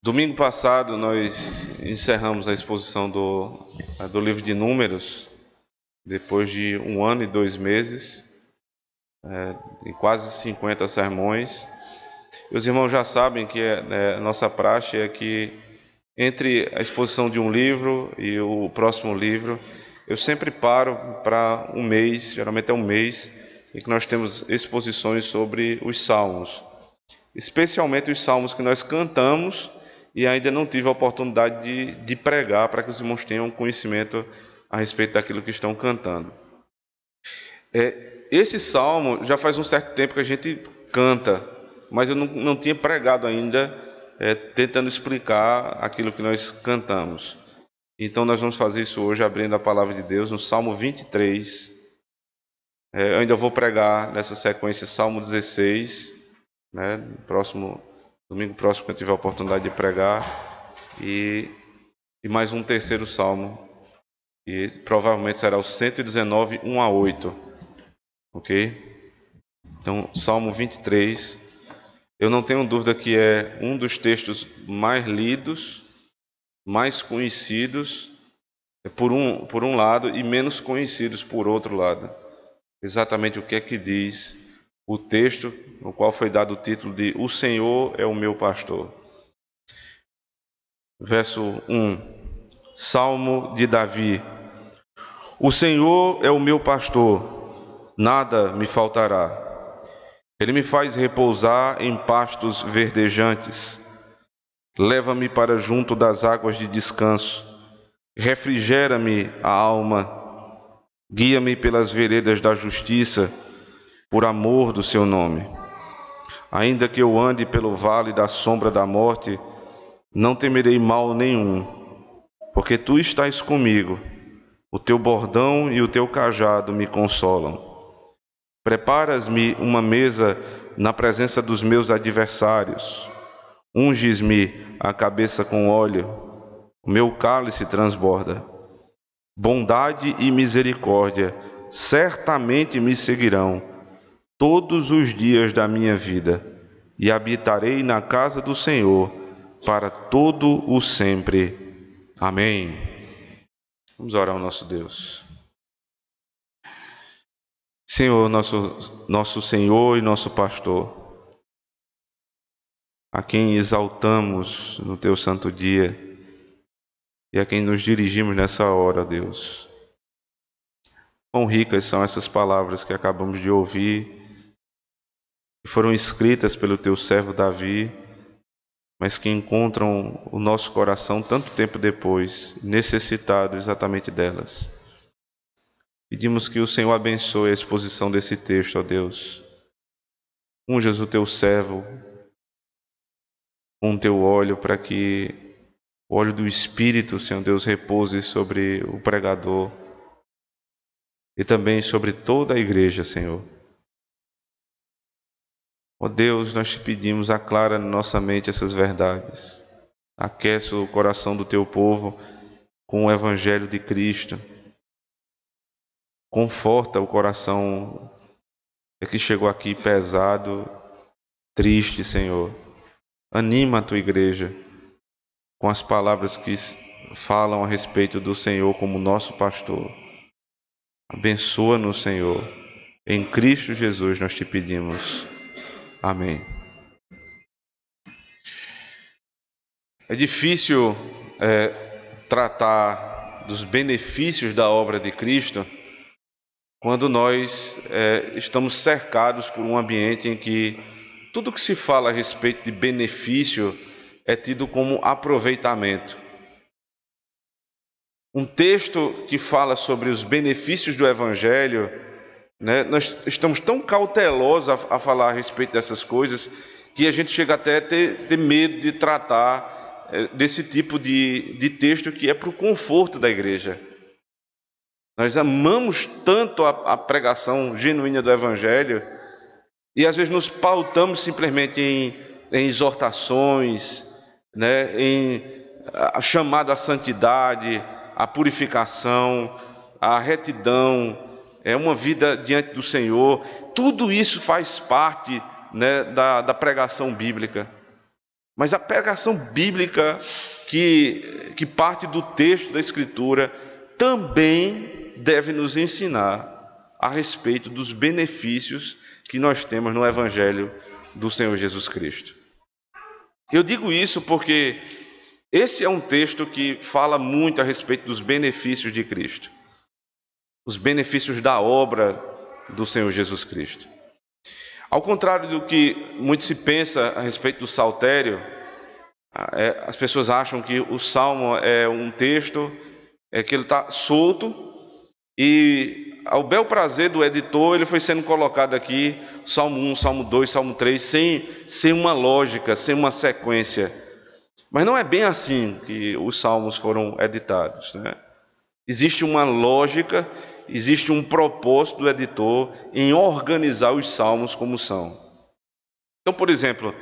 Domingo passado nós encerramos a exposição do livro de Números, depois de 1 ano e 2 meses, e quase 50 sermões. E os irmãos já sabem que a nossa praxe é que entre a exposição de um livro e o próximo livro, eu sempre paro para um mês, geralmente é um mês, em que nós temos exposições sobre os salmos, especialmente os salmos que nós cantamos e ainda não tive a oportunidade de pregar para que os irmãos tenham conhecimento a respeito daquilo que estão cantando. Esse salmo já faz um certo tempo que a gente canta, mas eu não tinha pregado ainda, tentando explicar aquilo que nós cantamos. Então nós vamos fazer isso hoje, abrindo a palavra de Deus no Salmo 23. Eu ainda vou pregar nessa sequência Salmo 16, né, domingo próximo, que eu tiver a oportunidade de pregar, e mais um terceiro salmo, e provavelmente será o 119, 1 a 8, ok? Então, Salmo 23, eu não tenho dúvida que é um dos textos mais lidos, mais conhecidos por um lado e menos conhecidos por outro lado. Exatamente o que é que diz o texto, no qual foi dado o título de O Senhor é o meu pastor. Verso 1, Salmo de Davi. O Senhor é o meu pastor, nada me faltará. Ele me faz repousar em pastos verdejantes. Leva-me para junto das águas de descanso. Refrigera-me a alma. Guia-me pelas veredas da justiça, por amor do seu nome. Ainda que eu ande pelo vale da sombra da morte, não temerei mal nenhum, porque tu estás comigo. O teu bordão e o teu cajado me consolam. Preparas-me uma mesa na presença dos meus adversários. Unges-me a cabeça com óleo. O meu cálice transborda. Bondade e misericórdia certamente me seguirão todos os dias da minha vida, e habitarei na casa do Senhor para todo o sempre. Amém. Vamos orar ao nosso Deus. Senhor, nosso Senhor e nosso pastor, a quem exaltamos no teu santo dia e a quem nos dirigimos nessa hora, Deus. Quão ricas são essas palavras que acabamos de ouvir, que foram escritas pelo teu servo Davi, mas que encontram o nosso coração tanto tempo depois, necessitado exatamente delas. Pedimos que o Senhor abençoe a exposição desse texto, ó Deus. Unjas o teu servo com o teu óleo, para que o óleo do Espírito, Senhor Deus, repouse sobre o pregador e também sobre toda a igreja, Senhor. Ó Deus, nós te pedimos, aclara na nossa mente essas verdades. Aquece o coração do teu povo com o Evangelho de Cristo. Conforta o coração que chegou aqui pesado, triste, Senhor. Anima a tua igreja com as palavras que falam a respeito do Senhor como nosso pastor. Abençoa-nos, Senhor. Em Cristo Jesus nós te pedimos. Amém. É difícil tratar dos benefícios da obra de Cristo quando nós estamos cercados por um ambiente em que tudo que se fala a respeito de benefício é tido como aproveitamento. Um texto que fala sobre os benefícios do Evangelho, né, nós estamos tão cautelosos a falar a respeito dessas coisas que a gente chega até a ter medo de tratar desse tipo de texto que é para o conforto da igreja. Nós amamos tanto a pregação genuína do Evangelho e às vezes nos pautamos simplesmente em exortações, né, em chamado à santidade, à purificação, à retidão, uma vida diante do Senhor. Tudo isso faz parte, né, da pregação bíblica. Mas a pregação bíblica que parte do texto da Escritura também deve nos ensinar a respeito dos benefícios que nós temos no Evangelho do Senhor Jesus Cristo. Eu digo isso porque esse é um texto que fala muito a respeito dos benefícios de Cristo, os benefícios da obra do Senhor Jesus Cristo. Ao contrário do que muito se pensa a respeito do saltério, as pessoas acham que o Salmo é um texto que ele está solto e, ao bel prazer do editor, ele foi sendo colocado aqui, Salmo 1, Salmo 2, Salmo 3, sem uma lógica, sem uma sequência. Mas não é bem assim que os salmos foram editados, né? Existe uma lógica, existe um propósito do editor em organizar os salmos como são. Então, por exemplo,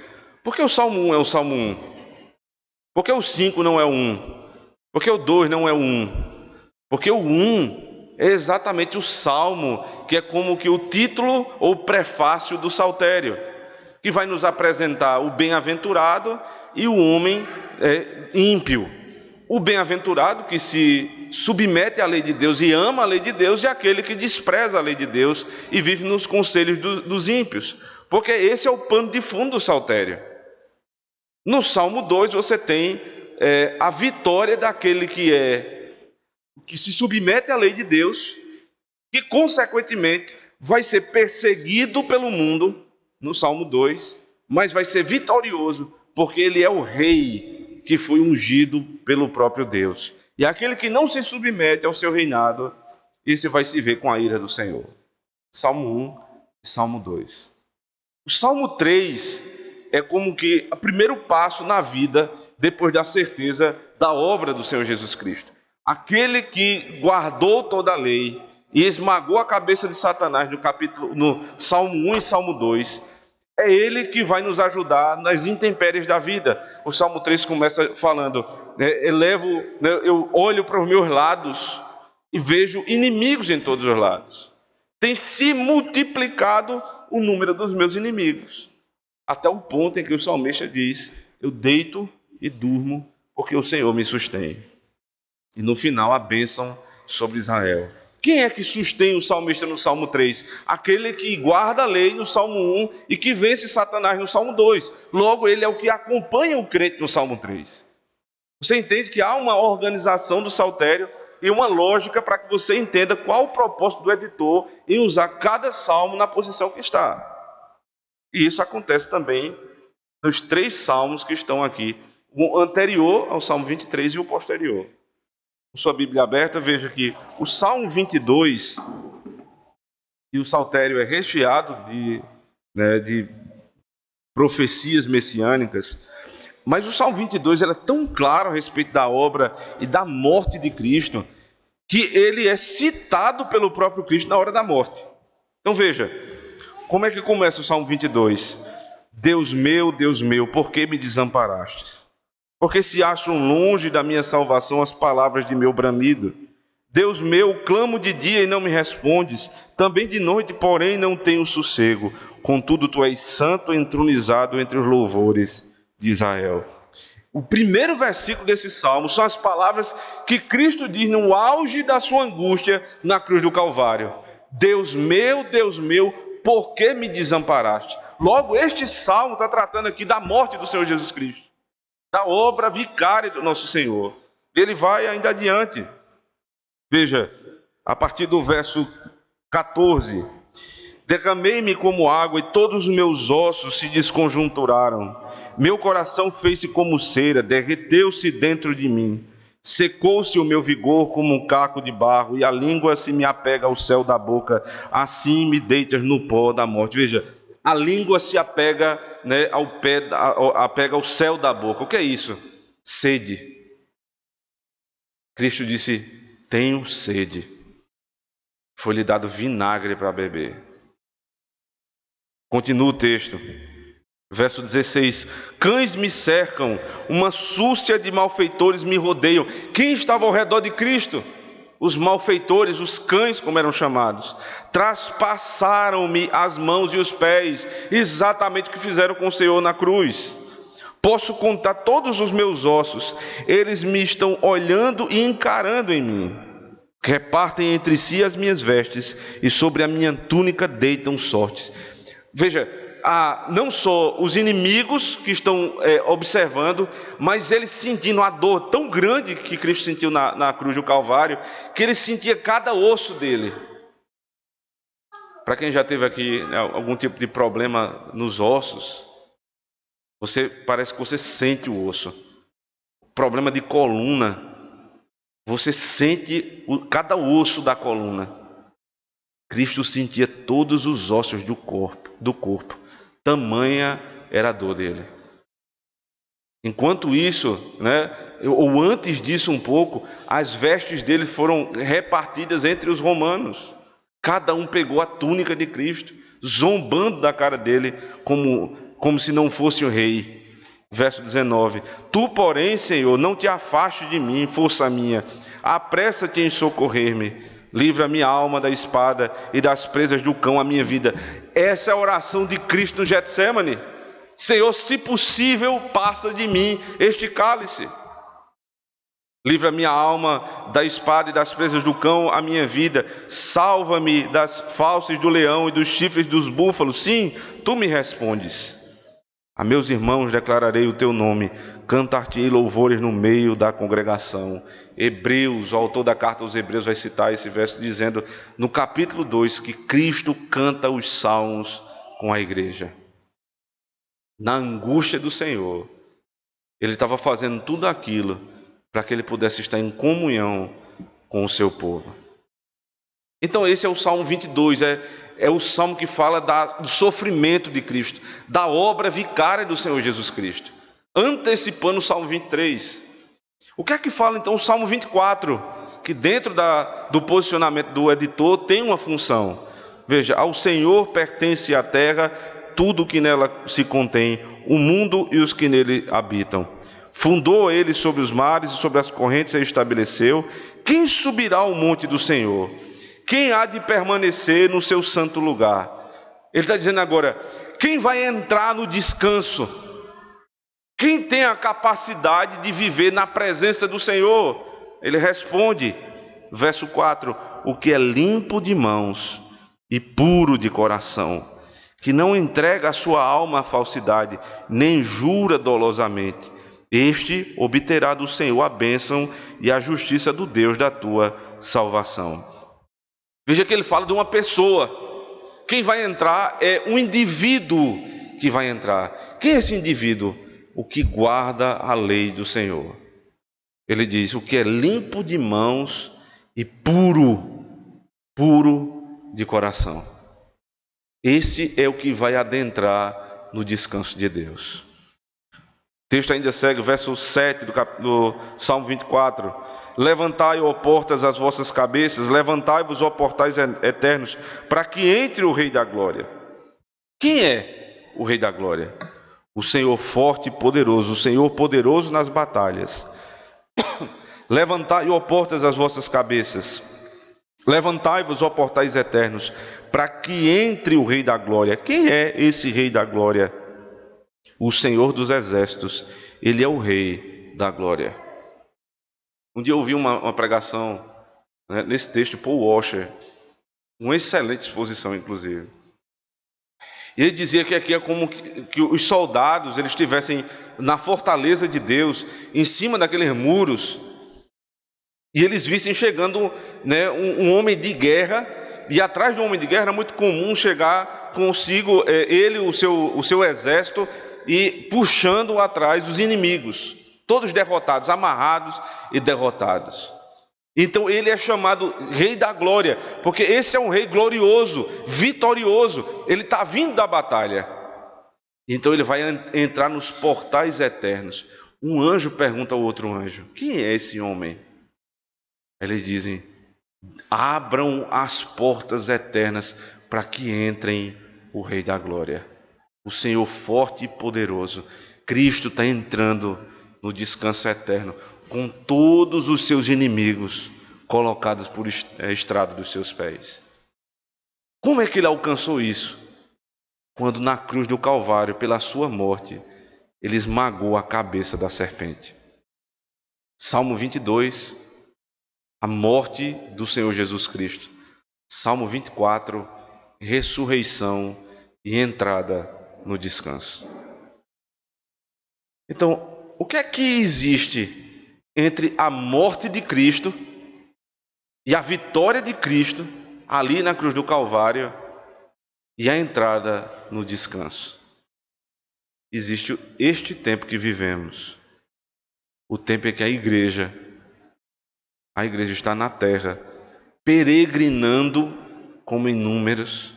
por que o Salmo 1 é o Salmo 1? Por que o 5 não é o 1? Por que o 2 não é o 1? Porque o 1 é exatamente o salmo que é como que o título ou prefácio do saltério, que vai nos apresentar o bem-aventurado e o homem ímpio. O bem-aventurado que se submete à lei de Deus e ama a lei de Deus, e aquele que despreza a lei de Deus e vive nos conselhos dos ímpios. Porque esse é o pano de fundo do saltério. No Salmo 2 você tem a vitória daquele que se submete à lei de Deus, que consequentemente vai ser perseguido pelo mundo, no Salmo 2, mas vai ser vitorioso, porque ele é o rei que foi ungido pelo próprio Deus. E aquele que não se submete ao seu reinado, esse vai se ver com a ira do Senhor. Salmo 1 e Salmo 2. O Salmo 3 é como que o primeiro passo na vida depois da certeza da obra do Senhor Jesus Cristo. Aquele que guardou toda a lei e esmagou a cabeça de Satanás no Salmo 1 e Salmo 2, é ele que vai nos ajudar nas intempéries da vida. O Salmo 3 começa falando, eu olho para os meus lados e vejo inimigos em todos os lados. Tem se multiplicado o número dos meus inimigos, até o ponto em que o salmista diz, eu deito e durmo porque o Senhor me sustém. E no final a bênção sobre Israel. Quem é que sustém o salmista no Salmo 3? Aquele que guarda a lei no Salmo 1 e que vence Satanás no Salmo 2. Logo, ele é o que acompanha o crente no Salmo 3. Você entende que há uma organização do saltério e uma lógica para que você entenda qual o propósito do editor em usar cada salmo na posição que está. E isso acontece também nos 3 salmos que estão aqui. O anterior ao Salmo 23 e o posterior. Com sua Bíblia aberta, veja que o Salmo 22, e o saltério é recheado de profecias messiânicas, mas o Salmo 22 é tão claro a respeito da obra e da morte de Cristo, que ele é citado pelo próprio Cristo na hora da morte. Então veja, como é que começa o Salmo 22? Deus meu, por que me desamparastes? Porque se acham longe da minha salvação as palavras de meu bramido. Deus meu, clamo de dia e não me respondes, também de noite, porém, não tenho sossego. Contudo, tu és santo, entronizado entre os louvores de Israel. O primeiro versículo desse salmo são as palavras que Cristo diz no auge da sua angústia na cruz do Calvário. Deus meu, por que me desamparaste? Logo, este salmo está tratando aqui da morte do Senhor Jesus Cristo, da obra vicária do nosso Senhor. Ele vai ainda adiante. Veja, a partir do verso 14. Derramei-me como água e todos os meus ossos se desconjunturaram. Meu coração fez-se como cera, derreteu-se dentro de mim. Secou-se o meu vigor como um caco de barro e a língua se me apega ao céu da boca. Assim me deitas no pó da morte. Veja, a língua se apega, apega ao céu da boca. O que é isso? Sede. Cristo disse, tenho sede. Foi-lhe dado vinagre para beber. Continua o texto. Verso 16. Cães me cercam, uma súcia de malfeitores me rodeiam. Quem estava ao redor de Cristo? Os malfeitores, os cães, como eram chamados. Traspassaram-me as mãos e os pés, exatamente o que fizeram com o Senhor na cruz. Posso contar todos os meus ossos, eles me estão olhando e encarando em mim. Repartem entre si as minhas vestes, e sobre a minha túnica deitam sortes. Veja, não só os inimigos que estão observando, mas eles sentindo a dor tão grande que Cristo sentiu na cruz do Calvário, que ele sentia cada osso dele. Para quem já teve aqui algum tipo de problema nos ossos, parece que você sente o osso. Problema de coluna, você sente cada osso da coluna. Cristo sentia todos os ossos do corpo. Tamanha era a dor dele. Enquanto isso, ou antes disso um pouco, as vestes dele foram repartidas entre os romanos. Cada um pegou a túnica de Cristo, zombando da cara dele, como se não fosse o rei. Verso 19: Tu, porém, Senhor, não te afastes de mim, força minha, apressa-te em socorrer-me, livra a minha alma da espada e das presas do cão a minha vida. Essa é a oração de Cristo no Getsemane. Senhor, se possível, passa de mim este cálice. Livra a minha alma da espada e das presas do cão a minha vida. Salva-me das fauces do leão e dos chifres dos búfalos. Sim, tu me respondes. A meus irmãos declararei o teu nome, cantar-te-ei louvores no meio da congregação. Hebreus, o autor da carta aos Hebreus vai citar esse verso dizendo, no capítulo 2, que Cristo canta os salmos com a igreja. Na angústia do Senhor, ele estava fazendo tudo aquilo para que ele pudesse estar em comunhão com o seu povo. Então esse é o Salmo 22, é o salmo que fala do sofrimento de Cristo, da obra vicária do Senhor Jesus Cristo, antecipando o Salmo 23. O que é que fala então o Salmo 24? Que dentro do posicionamento do editor tem uma função. Veja, ao Senhor pertence a terra, tudo que nela se contém, o mundo e os que nele habitam. Fundou ele sobre os mares e sobre as correntes a estabeleceu. Quem subirá ao monte do Senhor? Quem há de permanecer no seu santo lugar? Ele está dizendo agora, quem vai entrar no descanso? Quem tem a capacidade de viver na presença do Senhor? Ele responde, verso 4, o que é limpo de mãos e puro de coração, que não entrega a sua alma à falsidade, nem jura dolosamente. Este obterá do Senhor a bênção e a justiça do Deus da tua salvação. Veja que ele fala de uma pessoa. Quem vai entrar é um indivíduo que vai entrar. Quem é esse indivíduo? O que guarda a lei do Senhor. Ele diz, o que é limpo de mãos e puro de coração. Esse é o que vai adentrar no descanso de Deus. O texto ainda segue, verso 7 do Salmo 24. Levantai, ó portas, as vossas cabeças, levantai-vos, ó portais eternos, para que entre o Rei da Glória. Quem é o Rei da Glória? O Senhor forte e poderoso, o Senhor poderoso nas batalhas. Levantai, ó portas, as vossas cabeças, levantai-vos, ó portais eternos, para que entre o Rei da Glória. Quem é esse Rei da Glória? O Senhor dos Exércitos, Ele é o Rei da Glória. Um dia eu ouvi uma pregação nesse texto de Paul Washer, uma excelente exposição, inclusive. E ele dizia que aqui é como que os soldados eles estivessem na fortaleza de Deus, em cima daqueles muros, e eles vissem chegando um homem de guerra, e atrás do homem de guerra era muito comum chegar consigo ele, o seu exército, e puxando atrás os inimigos, todos derrotados, amarrados e derrotados. Então ele é chamado Rei da Glória, porque esse é um rei glorioso, vitorioso, ele está vindo da batalha. Então ele vai entrar nos portais eternos. Um anjo pergunta ao outro anjo, quem é esse homem? Eles dizem, abram as portas eternas para que entrem o Rei da Glória. O Senhor forte e poderoso, Cristo está entrando no descanso eterno, com todos os seus inimigos colocados por estrado dos seus pés. Como é que ele alcançou isso? Quando na cruz do Calvário, pela sua morte, ele esmagou a cabeça da serpente. Salmo 22, a morte do Senhor Jesus Cristo. Salmo 24, ressurreição e entrada no descanso. Então, o que é que existe entre a morte de Cristo e a vitória de Cristo ali na cruz do Calvário e a entrada no descanso? Existe este tempo que vivemos, o tempo em que a igreja está na terra, peregrinando como em números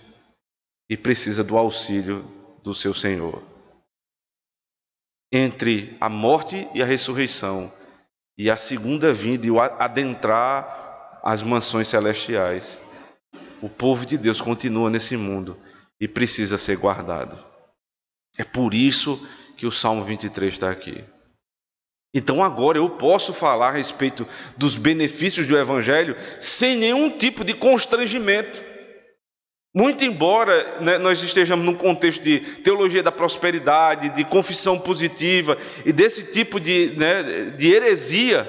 e precisa do auxílio do seu Senhor. Entre a morte e a ressurreição e a segunda vinda e o adentrar as mansões celestiais, o povo de Deus continua nesse mundo e precisa ser guardado. É por isso que o Salmo 23 está aqui. Então agora eu posso falar a respeito dos benefícios do Evangelho sem nenhum tipo de constrangimento. Muito embora, né, nós estejamos num contexto de teologia da prosperidade, de confissão positiva e desse tipo de heresia,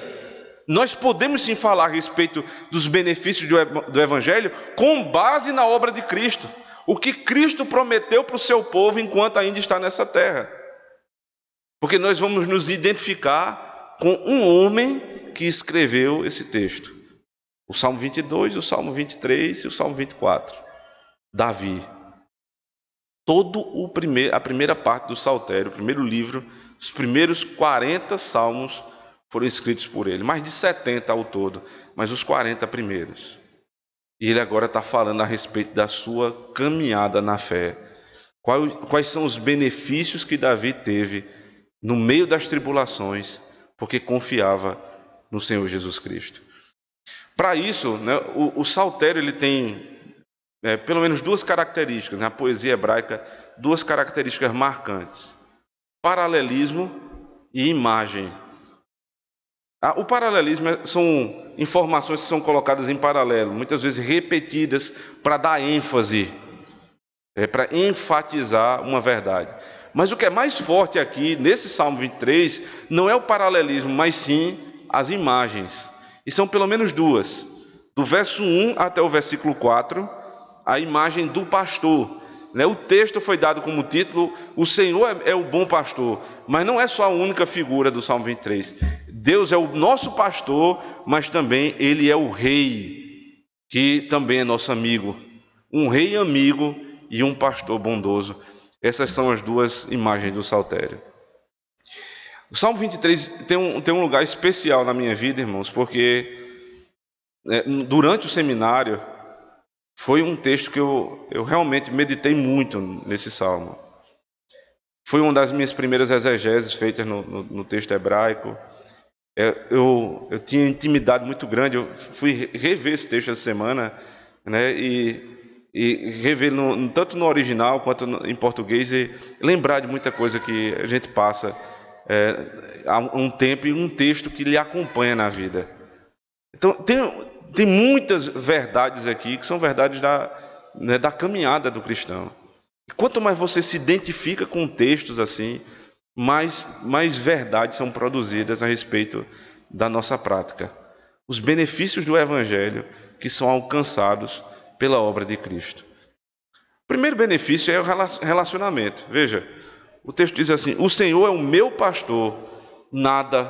nós podemos sim falar a respeito dos benefícios do Evangelho com base na obra de Cristo. O que Cristo prometeu para o seu povo enquanto ainda está nessa terra. Porque nós vamos nos identificar com um homem que escreveu esse texto. O Salmo 22, o Salmo 23 e o Salmo 24. Davi. A primeira parte do Saltério, o primeiro livro, os primeiros 40 salmos foram escritos por ele. Mais de 70 ao todo, mas os 40 primeiros. E ele agora está falando a respeito da sua caminhada na fé. Quais são os benefícios que Davi teve no meio das tribulações, porque confiava no Senhor Jesus Cristo. Para isso, né, o Saltério ele tem pelo menos duas características, na poesia hebraica, duas características marcantes: paralelismo e imagem. O paralelismo são informações que são colocadas em paralelo, muitas vezes repetidas para dar ênfase, para enfatizar uma verdade. Mas o que é mais forte aqui, nesse Salmo 23, não é o paralelismo, mas sim as imagens. E são pelo menos duas. Do verso 1 até o versículo 4, a imagem do pastor. O texto foi dado como título: o Senhor é o bom pastor. Mas não é só a única figura do Salmo 23. Deus é o nosso pastor, mas também Ele é o rei, que também é nosso amigo. Um rei amigo e um pastor bondoso. Essas são as duas imagens do Saltério. O Salmo 23 tem um lugar especial na minha vida, irmãos, porque durante o seminário foi um texto que eu realmente meditei muito nesse salmo. Foi uma das minhas primeiras exegeses feitas no texto hebraico. Eu tinha intimidade muito grande. Eu fui rever esse texto essa semana, né, e rever tanto no original quanto em português, e lembrar de muita coisa que a gente passa há um tempo, e um texto que lhe acompanha na vida. Então tem muitas verdades aqui que são verdades da caminhada do cristão. E quanto mais você se identifica com textos assim, mais verdades são produzidas a respeito da nossa prática. Os benefícios do Evangelho que são alcançados pela obra de Cristo. O primeiro benefício é o relacionamento. Veja, o texto diz assim: o Senhor é o meu pastor, nada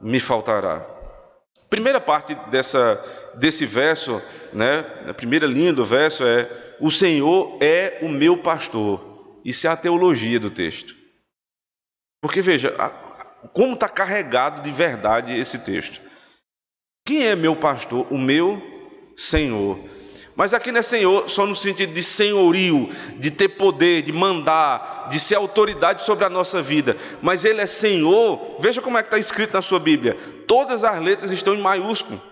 me faltará. A primeira parte desse verso, a primeira linha do verso é: o Senhor é o meu pastor. Isso é a teologia do texto. Porque veja, como está carregado de verdade esse texto. Quem é meu pastor? O meu Senhor. Mas aqui não é Senhor só no sentido de senhorio, de ter poder, de mandar, de ser autoridade sobre a nossa vida. Mas Ele é Senhor. Veja como é que está escrito na sua Bíblia. Todas as letras estão em maiúsculo,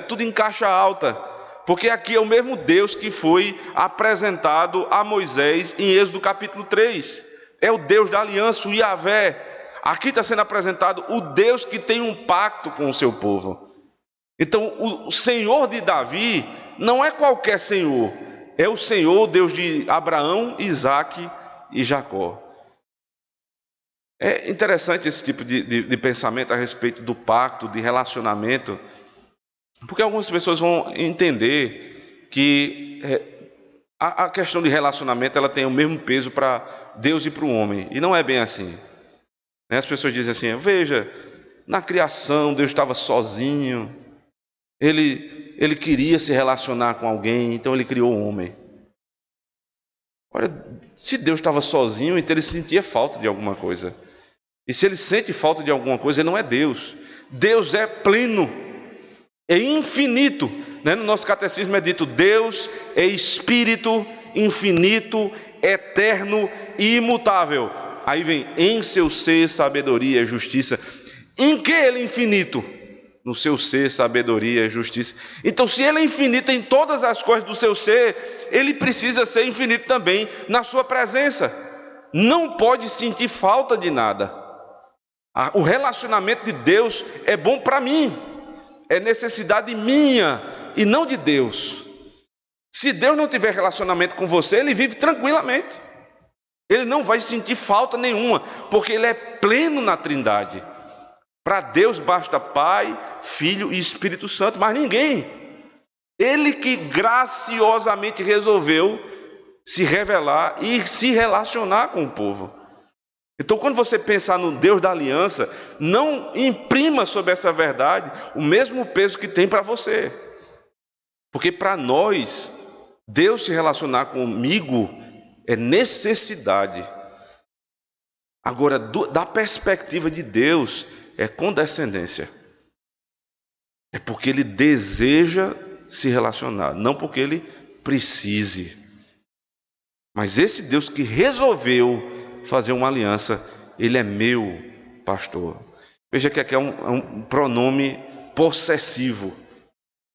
tudo em caixa alta. Porque aqui é o mesmo Deus que foi apresentado a Moisés em Êxodo capítulo 3. É o Deus da aliança, o Yahvé. Aqui está sendo apresentado o Deus que tem um pacto com o seu povo. Então, o Senhor de Davi não é qualquer Senhor. É o Senhor, Deus de Abraão, Isaque e Jacó. É interessante esse tipo de pensamento a respeito do pacto, de relacionamento, porque algumas pessoas vão entender que a questão de relacionamento ela tem o mesmo peso para Deus e para o homem, e não é bem assim. As pessoas dizem assim: veja, na criação Deus estava sozinho, ele queria se relacionar com alguém, então ele criou o homem. Olha, se Deus estava sozinho, então ele sentia falta de alguma coisa. E se ele sente falta de alguma coisa, ele não é Deus. Deus é pleno, é infinito. No nosso catecismo é dito: Deus é espírito infinito, eterno e imutável. Aí vem: em seu ser, sabedoria e justiça. Em que ele é infinito? No seu ser, sabedoria e justiça. Então, se ele é infinito em todas as coisas do seu ser, ele precisa ser infinito também na sua presença. Não pode sentir falta de nada. O relacionamento de Deus é bom para mim, é necessidade minha e não de Deus. Se Deus não tiver relacionamento com você, ele vive tranquilamente. Ele não vai sentir falta nenhuma, porque ele é pleno na Trindade. Para Deus basta Pai, Filho e Espírito Santo, mas ninguém. Ele que graciosamente resolveu se revelar e se relacionar com o povo. Então, quando você pensar no Deus da aliança, não imprima sobre essa verdade o mesmo peso que tem para você. Porque para nós, Deus se relacionar comigo é necessidade. Agora, da perspectiva de Deus, é condescendência. É porque Ele deseja se relacionar, não porque Ele precise. Mas esse Deus que resolveu fazer uma aliança, Ele é meu pastor. Veja que aqui é um pronome possessivo,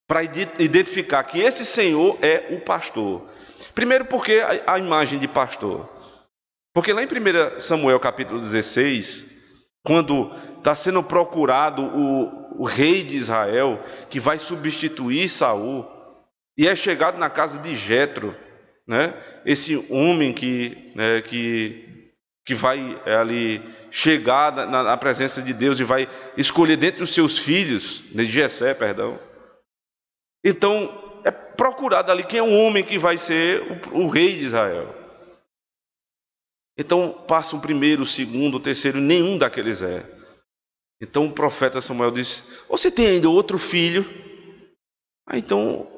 para identificar que esse Senhor é o pastor. Primeiro, porque a imagem de pastor. Porque lá em 1 Samuel capítulo 16, quando está sendo procurado o rei de Israel, que vai substituir Saul, e é chegado na casa de Jetro, esse homem que vai ali chegar na presença de Deus e vai escolher dentre os seus filhos, de Jessé, perdão. Então, é procurado ali quem é o homem que vai ser o rei de Israel. Então, passa o primeiro, o segundo, o terceiro, nenhum daqueles é. Então, o profeta Samuel disse: você tem ainda outro filho? Então,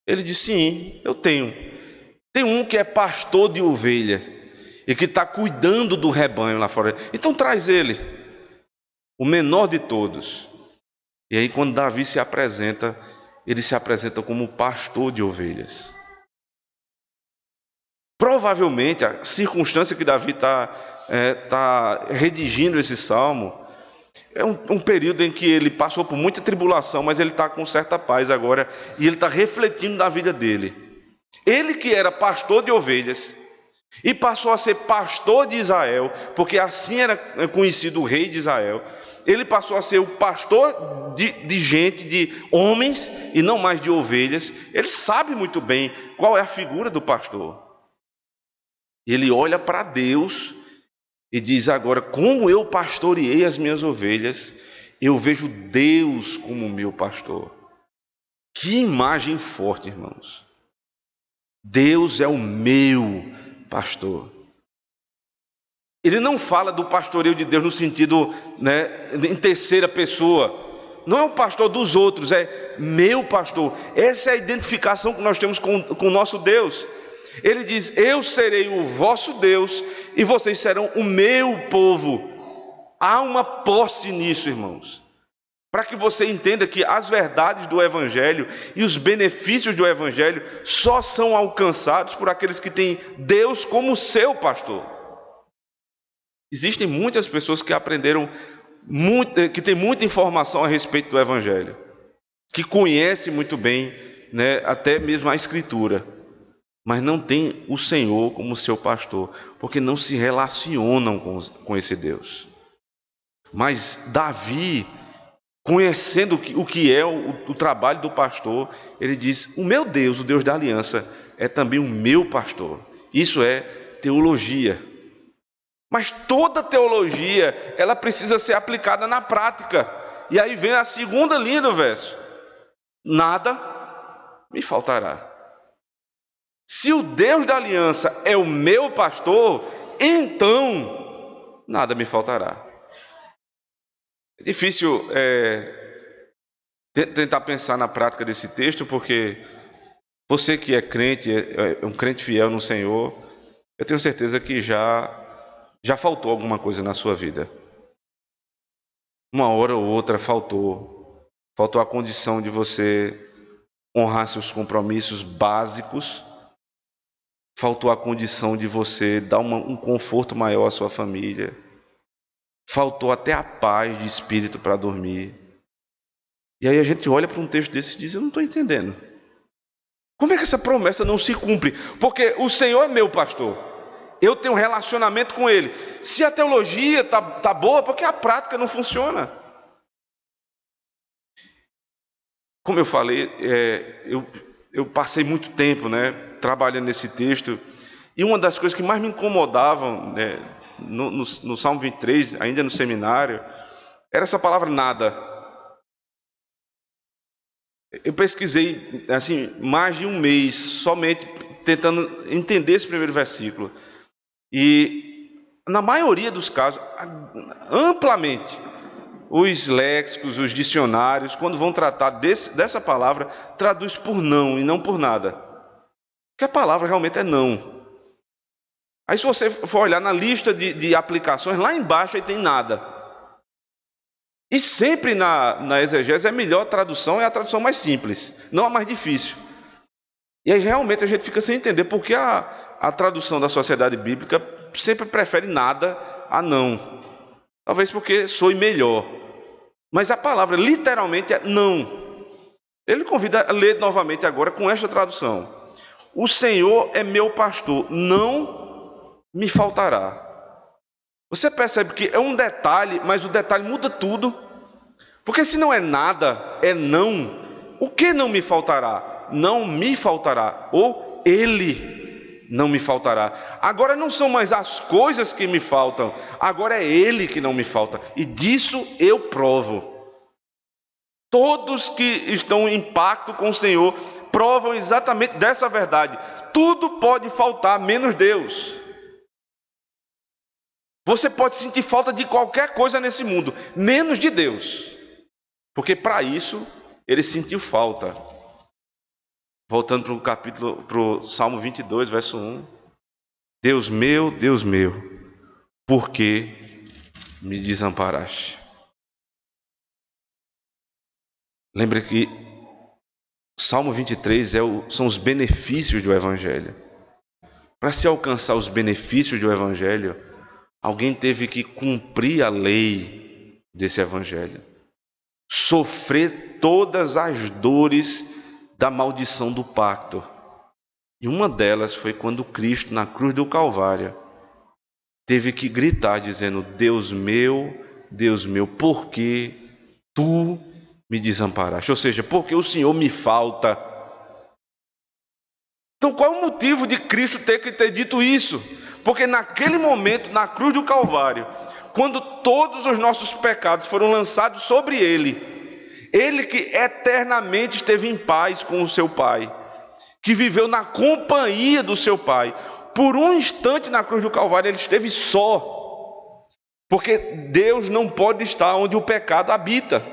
ele disse: sim, eu tenho. Tem um que é pastor de ovelha e que está cuidando do rebanho lá fora. Então traz ele, o menor de todos. E aí quando Davi se apresenta, ele se apresenta como pastor de ovelhas. Provavelmente a circunstância que Davi está redigindo esse salmo é um período em que ele passou por muita tribulação, mas ele está com certa paz agora, e ele está refletindo na vida dele. Ele que era pastor de ovelhas e passou a ser pastor de Israel, porque assim era conhecido o rei de Israel. Ele passou a ser o pastor de gente, de homens, e não mais de ovelhas. Ele sabe muito bem qual é a figura do pastor. Ele olha para Deus e diz: agora, como eu pastoreei as minhas ovelhas, eu vejo Deus como meu pastor. Que imagem forte, irmãos. Deus é o meu pastor. Ele não fala do pastoreio de Deus no sentido, em terceira pessoa. Não é o pastor dos outros, é meu pastor. Essa é a identificação que nós temos com o nosso Deus. Ele diz: eu serei o vosso Deus e vocês serão o meu povo. Há uma posse nisso, irmãos. Para que você entenda que as verdades do Evangelho e os benefícios do Evangelho só são alcançados por aqueles que têm Deus como seu pastor. Existem muitas pessoas que aprenderam, que têm muita informação a respeito do Evangelho, que conhecem muito bem, até mesmo a Escritura, mas não tem o Senhor como seu pastor, porque não se relacionam com esse Deus. Mas Davi, conhecendo o que é o trabalho do pastor, ele diz: o meu Deus, o Deus da aliança, é também o meu pastor. Isso é teologia. Mas toda teologia, ela precisa ser aplicada na prática. E aí vem a segunda linha do verso: nada me faltará. Se o Deus da aliança é o meu pastor, então nada me faltará. É difícil tentar pensar na prática desse texto, porque você que é crente, é um crente fiel no Senhor, eu tenho certeza que já faltou alguma coisa na sua vida. Uma hora ou outra faltou a condição de você honrar seus compromissos básicos, faltou a condição de você dar um conforto maior à sua família, faltou até a paz de espírito para dormir. E aí a gente olha para um texto desse e diz: eu não estou entendendo. Como é que essa promessa não se cumpre? Porque o Senhor é meu pastor, eu tenho um relacionamento com Ele. Se a teologia tá boa, porque a prática não funciona. Como eu falei, eu passei muito tempo, trabalhando nesse texto, e uma das coisas que mais me incomodavam, no Salmo 23, ainda no seminário, era essa palavra nada. Eu pesquisei assim mais de um mês somente tentando entender esse primeiro versículo, e na maioria dos casos, amplamente, os léxicos, os dicionários, quando vão tratar dessa palavra, traduz por não e não por nada. Porque a palavra realmente é não. Aí se você for olhar na lista de aplicações, lá embaixo aí tem nada. E sempre na exegese a melhor tradução é a tradução mais simples, não a mais difícil. E aí realmente a gente fica sem entender porque a tradução da Sociedade Bíblica sempre prefere nada a não. Talvez porque soe melhor. Mas a palavra literalmente é não. Ele convida a ler novamente agora com esta tradução: o Senhor é meu pastor, não me faltará. Você percebe que é um detalhe, mas o detalhe muda tudo. Porque se não é nada, é não, o que não me faltará? Não me faltará, ou Ele não me faltará. Agora não são mais as coisas que me faltam, agora é Ele que não me falta, e disso eu provo. Todos que estão em pacto com o Senhor provam exatamente dessa verdade. Tudo pode faltar, menos Deus. Você pode sentir falta de qualquer coisa nesse mundo, menos de Deus. Porque para isso, ele sentiu falta. Voltando para o Salmo 22, verso 1. Deus meu, por que me desamparaste? Lembre que Salmo 23 são os benefícios do Evangelho. Para se alcançar os benefícios do Evangelho, alguém teve que cumprir a lei desse Evangelho, sofrer todas as dores da maldição do pacto. E uma delas foi quando Cristo, na cruz do Calvário, teve que gritar dizendo: Deus meu, por que tu me desamparaste? Ou seja, porque o Senhor me falta. Então qual é o motivo de Cristo ter que ter dito isso? Porque naquele momento, na cruz do Calvário, quando todos os nossos pecados foram lançados sobre Ele que eternamente esteve em paz com o seu Pai, que viveu na companhia do seu Pai, por um instante na cruz do Calvário ele esteve só, porque Deus não pode estar onde o pecado habita.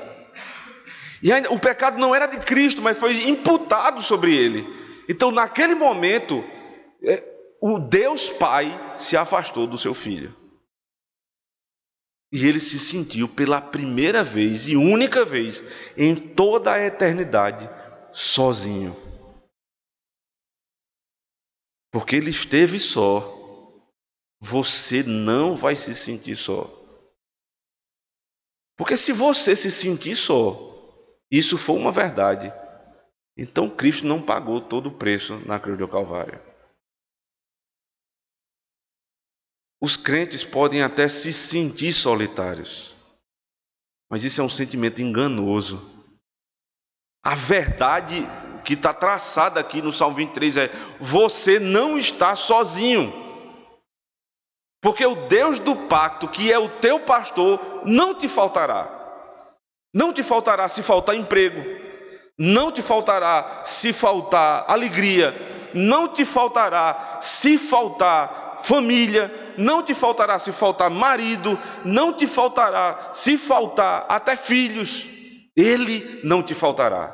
E ainda, o pecado não era de Cristo, mas foi imputado sobre ele. Então naquele momento, o Deus Pai se afastou do seu Filho. E ele se sentiu pela primeira vez e única vez em toda a eternidade sozinho. Porque ele esteve só. Você não vai se sentir só. Porque se você se sentir só, isso for uma verdade, então Cristo não pagou todo o preço na cruz do Calvário. Os crentes podem até se sentir solitários, mas isso é um sentimento enganoso. A verdade que está traçada aqui no Salmo 23 é: você não está sozinho. Porque o Deus do pacto, que é o teu pastor, não te faltará. Não te faltará se faltar emprego, não te faltará se faltar alegria, não te faltará se faltar família, não te faltará se faltar marido, não te faltará se faltar até filhos. Ele não te faltará.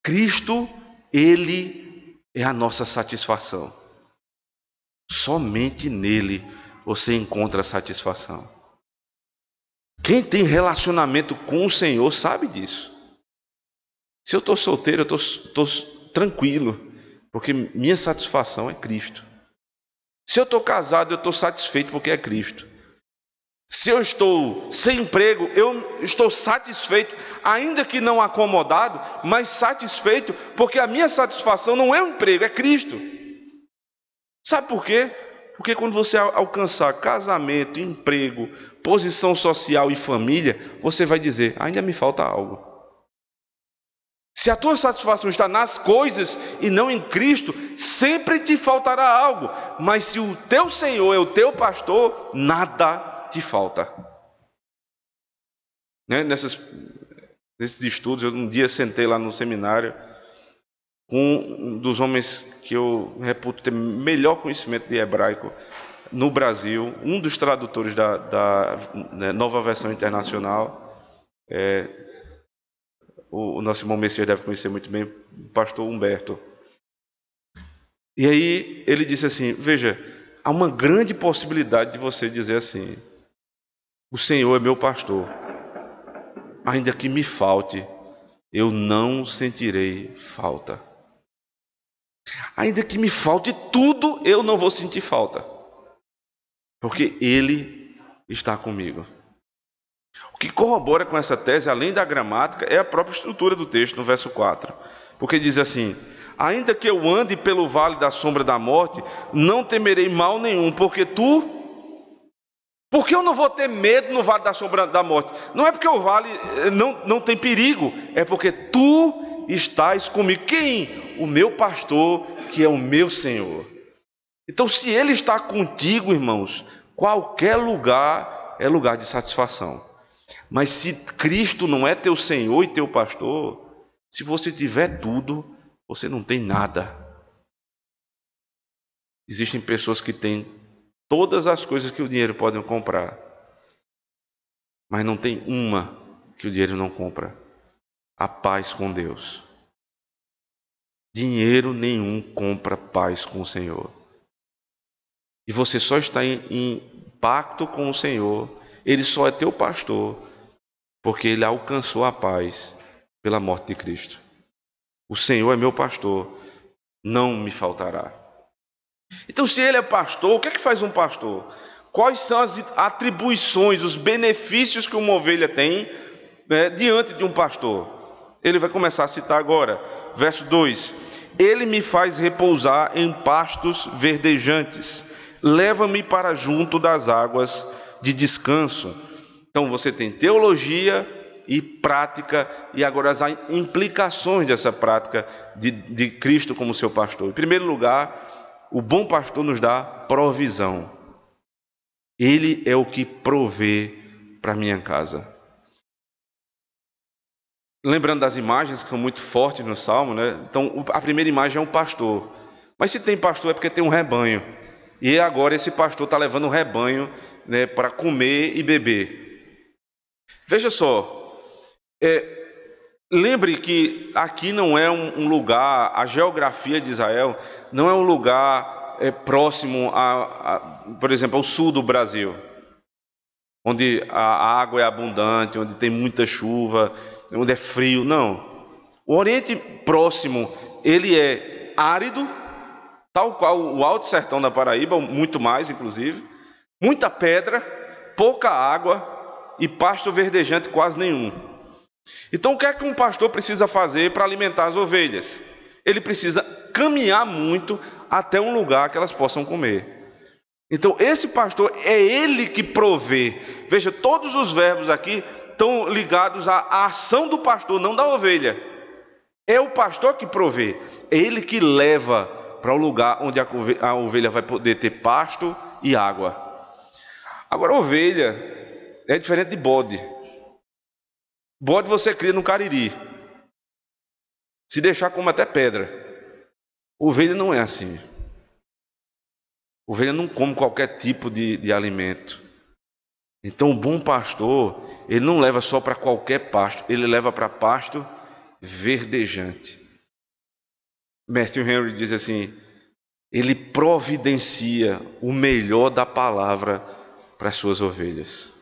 Cristo, Ele é a nossa satisfação. Somente nele você encontra satisfação. Quem tem relacionamento com o Senhor sabe disso. Se eu estou solteiro, eu estou tranquilo, porque minha satisfação é Cristo. Se eu estou casado, eu estou satisfeito porque é Cristo. Se eu estou sem emprego, eu estou satisfeito, ainda que não acomodado, mas satisfeito, porque a minha satisfação não é o emprego, é Cristo. Sabe por quê? Porque quando você alcançar casamento, emprego, posição social e família, você vai dizer, ainda me falta algo. Se a tua satisfação está nas coisas e não em Cristo, sempre te faltará algo. Mas se o teu Senhor é o teu pastor, nada te falta. Nesses estudos, eu um dia sentei lá no semanário com um dos homens que eu reputo ter melhor conhecimento de hebraico no Brasil, um dos tradutores da Nova Versão Internacional, o nosso irmão Messias deve conhecer muito bem, o pastor Humberto. E aí ele disse assim, veja, há uma grande possibilidade de você dizer assim, o Senhor é meu pastor, ainda que me falte, eu não sentirei falta. Ainda que me falte tudo, eu não vou sentir falta, porque Ele está comigo. O que corrobora com essa tese, além da gramática, é a própria estrutura do texto, no verso 4. Porque diz assim, ainda que eu ande pelo vale da sombra da morte, não temerei mal nenhum, porque eu não vou ter medo no vale da sombra da morte? Não é porque o vale não tem perigo, é porque tu estás comigo. Quem? O meu pastor, que é o meu Senhor. Então, se Ele está contigo, irmãos, qualquer lugar é lugar de satisfação. Mas se Cristo não é teu Senhor e teu pastor, se você tiver tudo, você não tem nada. Existem pessoas que têm todas as coisas que o dinheiro pode comprar, mas não tem uma que o dinheiro não compra: a paz com Deus. Dinheiro nenhum compra paz com o Senhor. E você só está em pacto com o Senhor, Ele só é teu pastor, porque Ele alcançou a paz pela morte de Cristo. O Senhor é meu pastor, não me faltará. Então, se Ele é pastor, o que é que faz um pastor? Quais são as atribuições, os benefícios que uma ovelha tem diante de um pastor? Ele vai começar a citar agora, verso 2. Ele me faz repousar em pastos verdejantes, leva-me para junto das águas de descanso. Então você tem teologia e prática, e agora as implicações dessa prática de Cristo como seu pastor. Em primeiro lugar, o bom pastor nos dá provisão. Ele é o que provê para a minha casa. Lembrando das imagens que são muito fortes no Salmo, né? Então a primeira imagem é um pastor. Mas se tem pastor é porque tem um rebanho. E agora esse pastor está levando um rebanho, né, para comer e beber. Veja só, lembre que aqui não é um lugar, a geografia de Israel não é um lugar próximo, por exemplo, ao sul do Brasil, onde a água é abundante, onde tem muita chuva, onde é frio. Não. O Oriente Próximo, ele é árido, tal qual o Alto Sertão da Paraíba, muito mais inclusive, muita pedra, pouca água e pasto verdejante quase nenhum. Então o que é que um pastor precisa fazer para alimentar as ovelhas? Ele precisa caminhar muito até um lugar que elas possam comer. Então esse pastor é ele que provê. Veja, todos os verbos aqui estão ligados à ação do pastor, não da ovelha. É o pastor que provê, é ele que leva para o lugar onde a ovelha vai poder ter pasto e água. Agora, ovelha é diferente de bode. Bode você cria no cariri. Se deixar, come até pedra. Ovelha não é assim. Ovelha não come qualquer tipo de alimento. Então, o bom pastor, ele não leva só para qualquer pasto, ele leva para pasto verdejante. Matthew Henry diz assim: ele providencia o melhor da palavra para as suas ovelhas.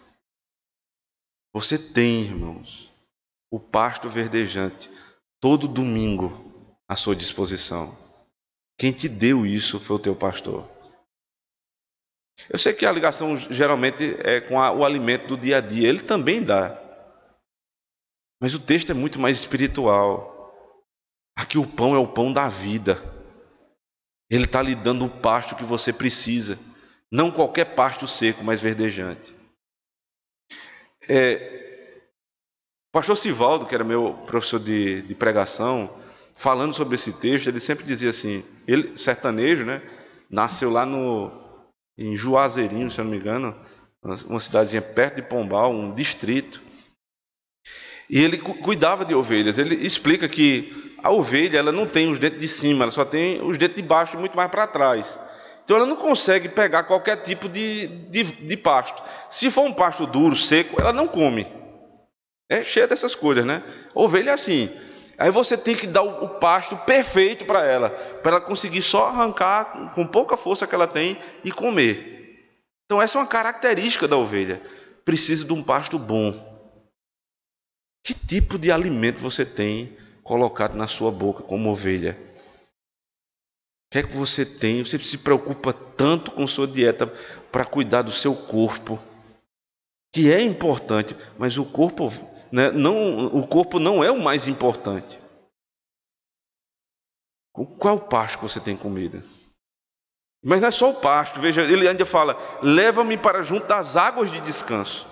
Você tem, irmãos, o pasto verdejante todo domingo à sua disposição. Quem te deu isso foi o teu pastor. Eu sei que a ligação geralmente é com o alimento do dia a dia, ele também dá. Mas o texto é muito mais espiritual. Aqui o pão é o pão da vida. Ele está lhe dando o pasto que você precisa. Não qualquer pasto seco, mas verdejante. O pastor Sivaldo, que era meu professor de pregação, falando sobre esse texto, ele sempre dizia assim, ele, sertanejo, né? Nasceu lá em Juazeirinho, se eu não me engano, uma cidadezinha perto de Pombal, um distrito. E ele cuidava de ovelhas. Ele explica que a ovelha ela não tem os dentes de cima, ela só tem os dentes de baixo e muito mais para trás. Então ela não consegue pegar qualquer tipo de pasto. Se for um pasto duro, seco, ela não come. É cheia dessas coisas, né? Ovelha é assim. Aí você tem que dar o pasto perfeito para ela conseguir só arrancar com pouca força que ela tem e comer. Então essa é uma característica da ovelha. Precisa de um pasto bom. Que tipo de alimento você tem colocado na sua boca como ovelha? O que é que você tem? Você se preocupa tanto com sua dieta para cuidar do seu corpo, que é importante, mas o corpo, né, o corpo não é o mais importante. Qual o pasto que você tem comido? Mas não é só o pasto, veja, ele ainda fala: leva-me para junto das águas de descanso.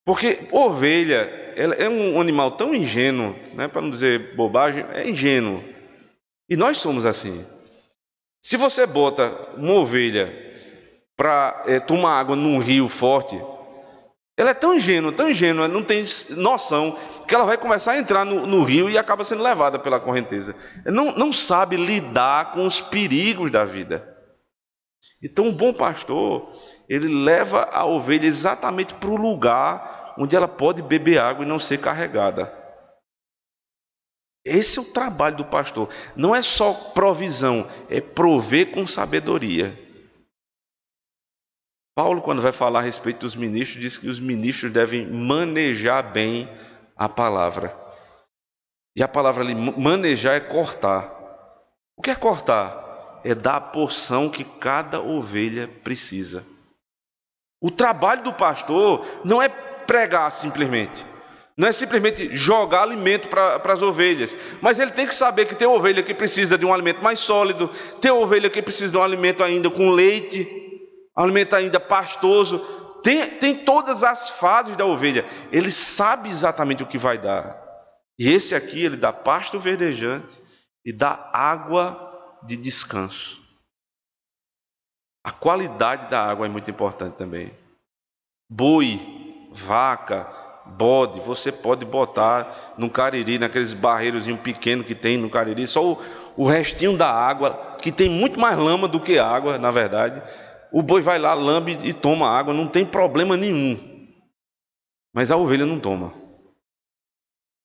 Porque ovelha, ela é um animal tão ingênuo, né, para não dizer bobagem, é ingênuo. E nós somos assim. Se você bota uma ovelha para tomar água num rio forte, ela é tão ingênua, não tem noção que ela vai começar a entrar no rio e acaba sendo levada pela correnteza. Não sabe lidar com os perigos da vida. Então, um bom pastor, ele leva a ovelha exatamente para o lugar onde ela pode beber água e não ser carregada. Esse é o trabalho do pastor. Não é só provisão, é prover com sabedoria. Paulo, quando vai falar a respeito dos ministros, diz que os ministros devem manejar bem a palavra. E a palavra ali, manejar, é cortar. O que é cortar? É dar a porção que cada ovelha precisa. O trabalho do pastor não é pregar simplesmente. Não é simplesmente jogar alimento para as ovelhas. Mas ele tem que saber que tem ovelha que precisa de um alimento mais sólido. Tem ovelha que precisa de um alimento ainda com leite. Um alimento ainda pastoso. Tem todas as fases da ovelha. Ele sabe exatamente o que vai dar. E esse aqui, ele dá pasto verdejante e dá água de descanso. A qualidade da água é muito importante também. Boi, vaca, bode, você pode botar no cariri, naqueles barreirozinhos pequenos que tem no cariri, só o restinho da água, que tem muito mais lama do que água, na verdade. O boi vai lá, lambe e toma água, não tem problema nenhum. Mas a ovelha não toma.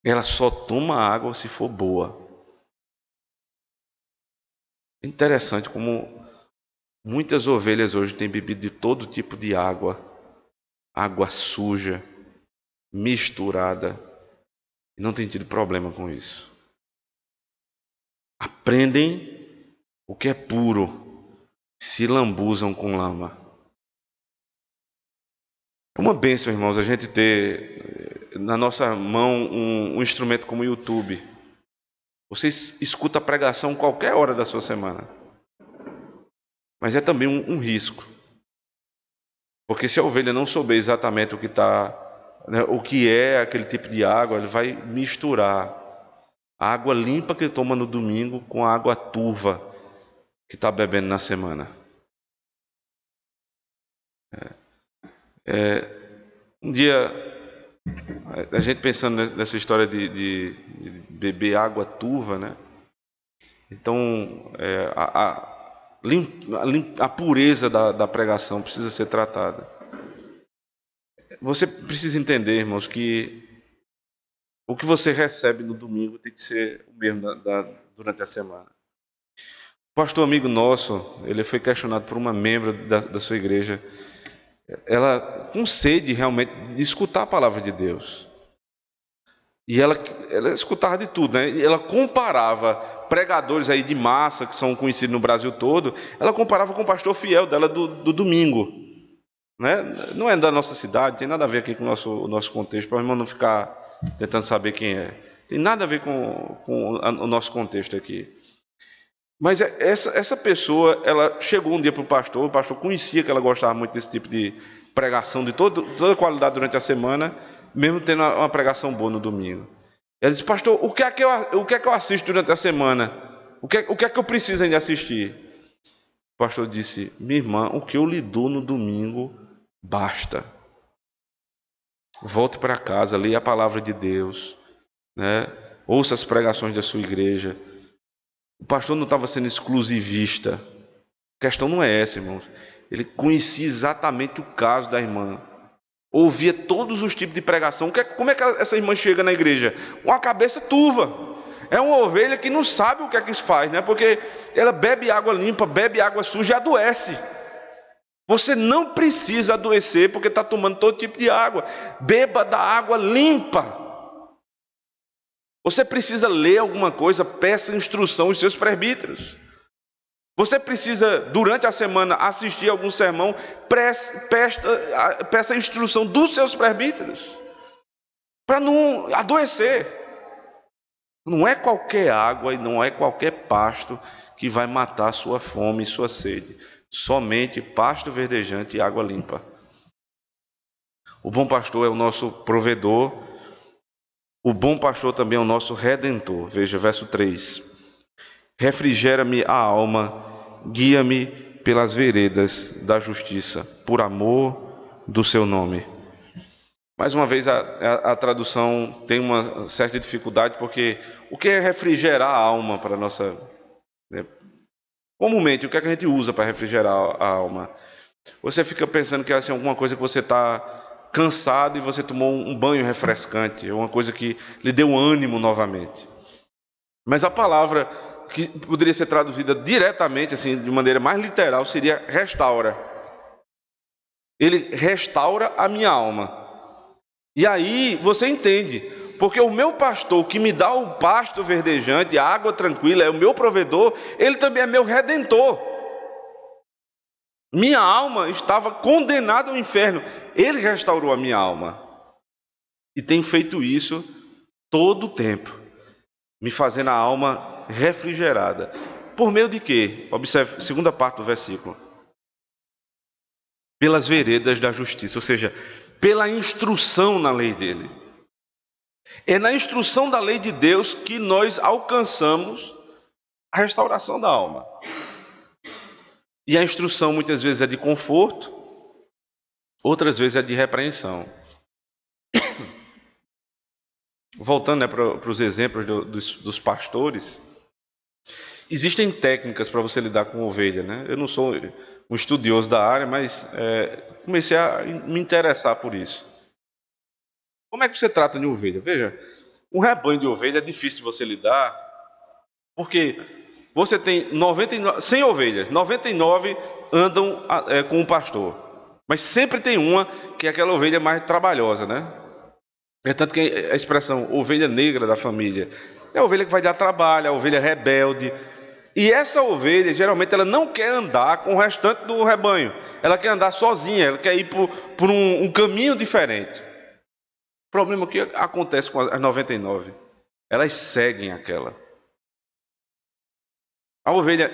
Ela só toma água se for boa. É interessante como muitas ovelhas hoje têm bebido de todo tipo de água, água suja, misturada, e não tem tido problema com isso. Aprendem o que é puro, se lambuzam com lama. É uma bênção, irmãos, a gente ter na nossa mão um instrumento como o YouTube. Você escuta a pregação qualquer hora da sua semana. Mas é também um risco. Porque se a ovelha não souber exatamente o que é aquele tipo de água, ele vai misturar a água limpa que toma no domingo com a água turva que está bebendo na semana? Um dia, a gente pensando nessa história de beber água turva, né? Então, a pureza da pregação precisa ser tratada. Você precisa entender, irmãos, que o que você recebe no domingo tem que ser o mesmo durante a semana. O pastor amigo nosso, ele foi questionado por uma membro da sua igreja, ela com sede realmente de escutar a palavra de Deus. E ela escutava de tudo, né? E ela comparava pregadores aí de massa, que são conhecidos no Brasil todo, ela comparava com o pastor fiel dela do domingo. Né? Não é da nossa cidade, tem nada a ver aqui com o nosso contexto, para o irmão não ficar tentando saber quem é. Tem nada a ver com o nosso contexto aqui. Mas essa pessoa, ela chegou um dia para o pastor conhecia que ela gostava muito desse tipo de pregação, de toda a qualidade durante a semana, mesmo tendo uma pregação boa no domingo. Ela disse, pastor, o que é que eu assisto durante a semana? O que é que eu preciso ainda assistir? O pastor disse, minha irmã, o que eu lhe dou no domingo, basta. Volte para casa, leia a palavra de Deus, né? Ouça as pregações da sua igreja. O pastor não estava sendo exclusivista. A questão não é essa, irmãos. Ele conhecia exatamente o caso da irmã. Ouvia todos os tipos de pregação. Como é que essa irmã chega na igreja? Com a cabeça turva. É uma ovelha que não sabe o que é que faz, né? Porque ela bebe água limpa, bebe água suja e adoece. Você não precisa adoecer porque está tomando todo tipo de água. Beba da água limpa. Você precisa ler alguma coisa, peça instrução aos seus presbíteros. Você precisa, durante a semana, assistir algum sermão, peça instrução dos seus presbíteros. Para não adoecer. Não é qualquer água e não é qualquer pasto que vai matar sua fome e sua sede. Somente pasto verdejante e água limpa. O bom pastor é o nosso provedor. O bom pastor também é o nosso redentor. Veja, verso 3. Refrigera-me a alma, guia-me pelas veredas da justiça, por amor do seu nome. Mais uma vez, a tradução tem uma certa dificuldade, porque o que é refrigerar a alma para a nossa... Comumente, o que é que a gente usa para refrigerar a alma? Você fica pensando que é assim, alguma coisa que você está cansado e você tomou um banho refrescante, é uma coisa que lhe deu ânimo novamente. Mas a palavra que poderia ser traduzida diretamente, assim, de maneira mais literal, seria restaura. Ele restaura a minha alma. E aí você entende, porque o meu pastor que me dá o pasto verdejante, a água tranquila, é o meu provedor, ele também é meu redentor. Minha alma estava condenada ao inferno, ele restaurou a minha alma. E tem feito isso todo o tempo, me fazendo a alma refrigerada. Por meio de quê? Observe, segunda parte do versículo. Pelas veredas da justiça, ou seja, pela instrução na lei dele. É na instrução da lei de Deus que nós alcançamos a restauração da alma. E a instrução muitas vezes é de conforto, outras vezes é de repreensão. Voltando, né, para os exemplos dos pastores, existem técnicas para você lidar com ovelha, né? Eu não sou um estudioso da área, mas comecei a me interessar por isso. Como é que você trata de ovelha? Veja, um rebanho de ovelha é difícil de você lidar, porque você tem 100 ovelhas, 99 andam com o pastor, mas sempre tem uma que é aquela ovelha mais trabalhosa, né? É tanto que a expressão ovelha negra da família é a ovelha que vai dar trabalho, a ovelha rebelde. E essa ovelha, geralmente, ela não quer andar com o restante do rebanho. Ela quer andar sozinha, ela quer ir por um caminho diferente. O problema que acontece com as 99, elas seguem aquela. A ovelha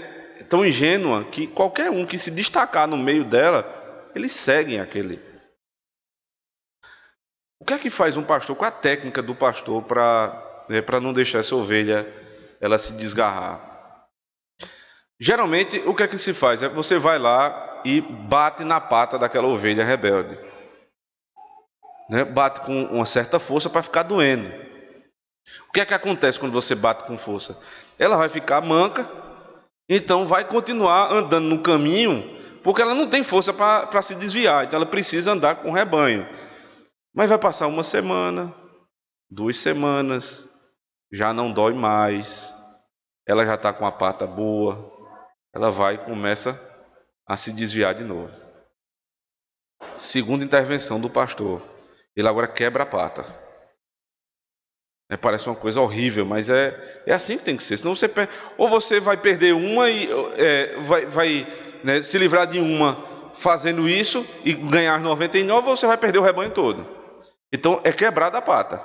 é tão ingênua que qualquer um que se destacar no meio dela, eles seguem aquele. O que é que faz um pastor? Qual é a técnica do pastor para não deixar essa ovelha ela se desgarrar? Geralmente, o que é que se faz? Você vai lá e bate na pata daquela ovelha rebelde, né? Bate com uma certa força para ficar doendo. O que é que acontece quando você bate com força? Ela vai ficar manca, então vai continuar andando no caminho, porque ela não tem força para se desviar, então ela precisa andar com o rebanho. Mas vai passar uma semana, 2 semanas, já não dói mais, ela já está com a pata boa, ela vai e começa a se desviar de novo. Segunda intervenção do pastor, ele agora quebra a pata. Parece uma coisa horrível, mas é assim que tem que ser. Senão ou você vai perder uma e vai né, se livrar de uma fazendo isso e ganhar 99, ou você vai perder o rebanho todo. Então é quebrada a pata.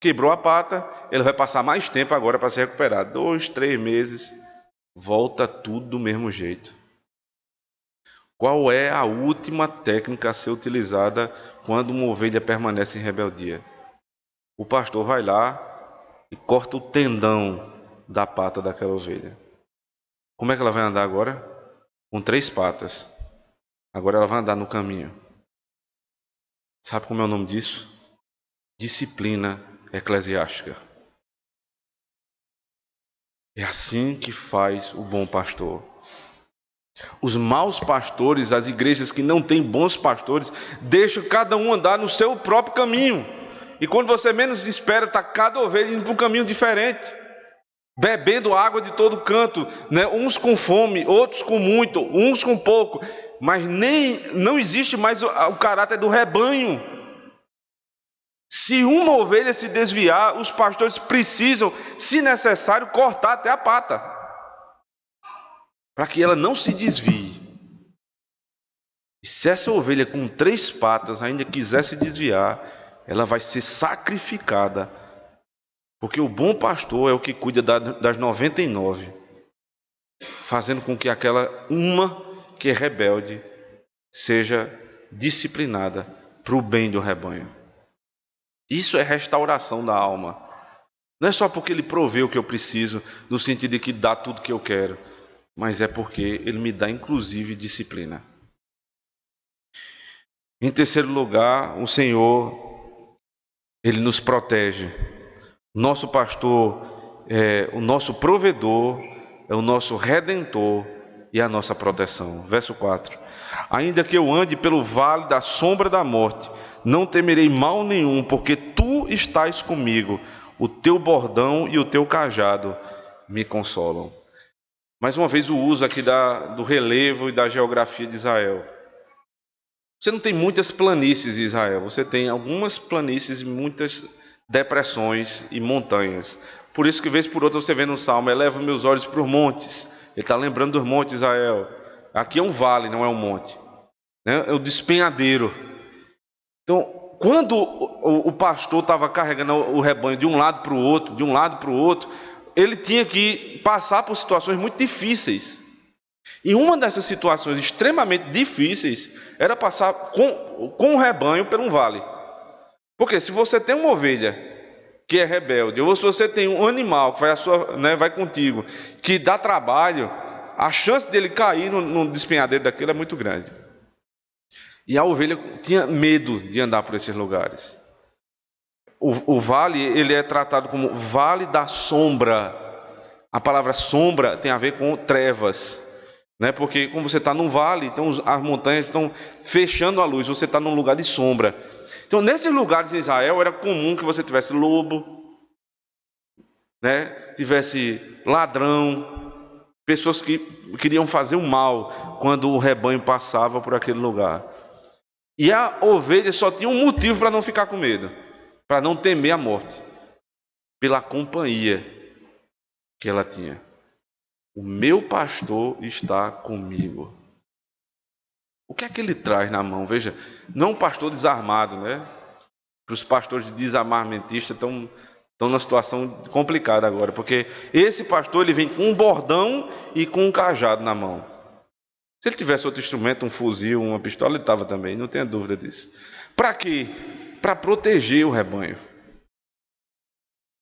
Quebrou a pata, ele vai passar mais tempo agora para se recuperar. 2, 3 meses, volta tudo do mesmo jeito. Qual é a última técnica a ser utilizada quando uma ovelha permanece em rebeldia? O pastor vai lá e corta o tendão da pata daquela ovelha. Como é que ela vai andar agora? Com 3 patas. Agora ela vai andar no caminho. Sabe como é o nome disso? Disciplina eclesiástica. É assim que faz o bom pastor. Os maus pastores, as igrejas que não têm bons pastores, deixam cada um andar no seu próprio caminho. E quando você menos espera, está cada ovelha indo para um caminho diferente, bebendo água de todo canto, né? Uns com fome, outros com muito, uns com pouco, mas não existe mais o caráter do rebanho. Se uma ovelha se desviar, os pastores precisam, se necessário, cortar até a pata, para que ela não se desvie. E se essa ovelha com 3 patas ainda quiser se desviar, ela vai ser sacrificada, porque o bom pastor é o que cuida das 99, fazendo com que aquela uma que é rebelde seja disciplinada para o bem do rebanho. Isso é restauração da alma. Não é só porque ele provê o que eu preciso, no sentido de que dá tudo que eu quero, mas é porque ele me dá inclusive disciplina. Em terceiro lugar, o Senhor, ele nos protege. Nosso pastor é o nosso provedor, é o nosso redentor e a nossa proteção. Verso 4. Ainda que eu ande pelo vale da sombra da morte, não temerei mal nenhum, porque tu estás comigo, o teu bordão e o teu cajado me consolam. Mais uma vez o uso aqui do relevo e da geografia de Israel. Você não tem muitas planícies em Israel, você tem algumas planícies, muitas depressões e montanhas. Por isso que vez por outra você vê no Salmo, eleva meus olhos para os montes. Ele está lembrando dos montes de Israel. Aqui é um vale, não é um monte, né? É o despenhadeiro. Então, quando o pastor estava carregando o rebanho de um lado para o outro, ele tinha que passar por situações muito difíceis. E uma dessas situações extremamente difíceis era passar com o rebanho por um vale. Porque se você tem uma ovelha que é rebelde, ou se você tem um animal que vai contigo, que dá trabalho, a chance dele cair no despenhadeiro daquilo é muito grande. E a ovelha tinha medo de andar por esses lugares. O vale, ele é tratado como vale da sombra. A palavra sombra tem a ver com trevas, né? Porque como você está num vale, então as montanhas estão fechando a luz, você está num lugar de sombra. Então, nesses lugares em Israel, era comum que você tivesse lobo, né? Tivesse ladrão, pessoas que queriam fazer o mal quando o rebanho passava por aquele lugar. E a ovelha só tinha um motivo para não ficar com medo, para não temer a morte, pela companhia que ela tinha. O meu pastor está comigo. O que é que ele traz na mão? Veja, não é um pastor desarmado, né? Para os pastores desarmamentistas estão numa situação complicada agora, porque esse pastor ele vem com um bordão e com um cajado na mão. Se ele tivesse outro instrumento, um fuzil, uma pistola, ele estava também, não tenha dúvida disso. Para quê? Para proteger o rebanho.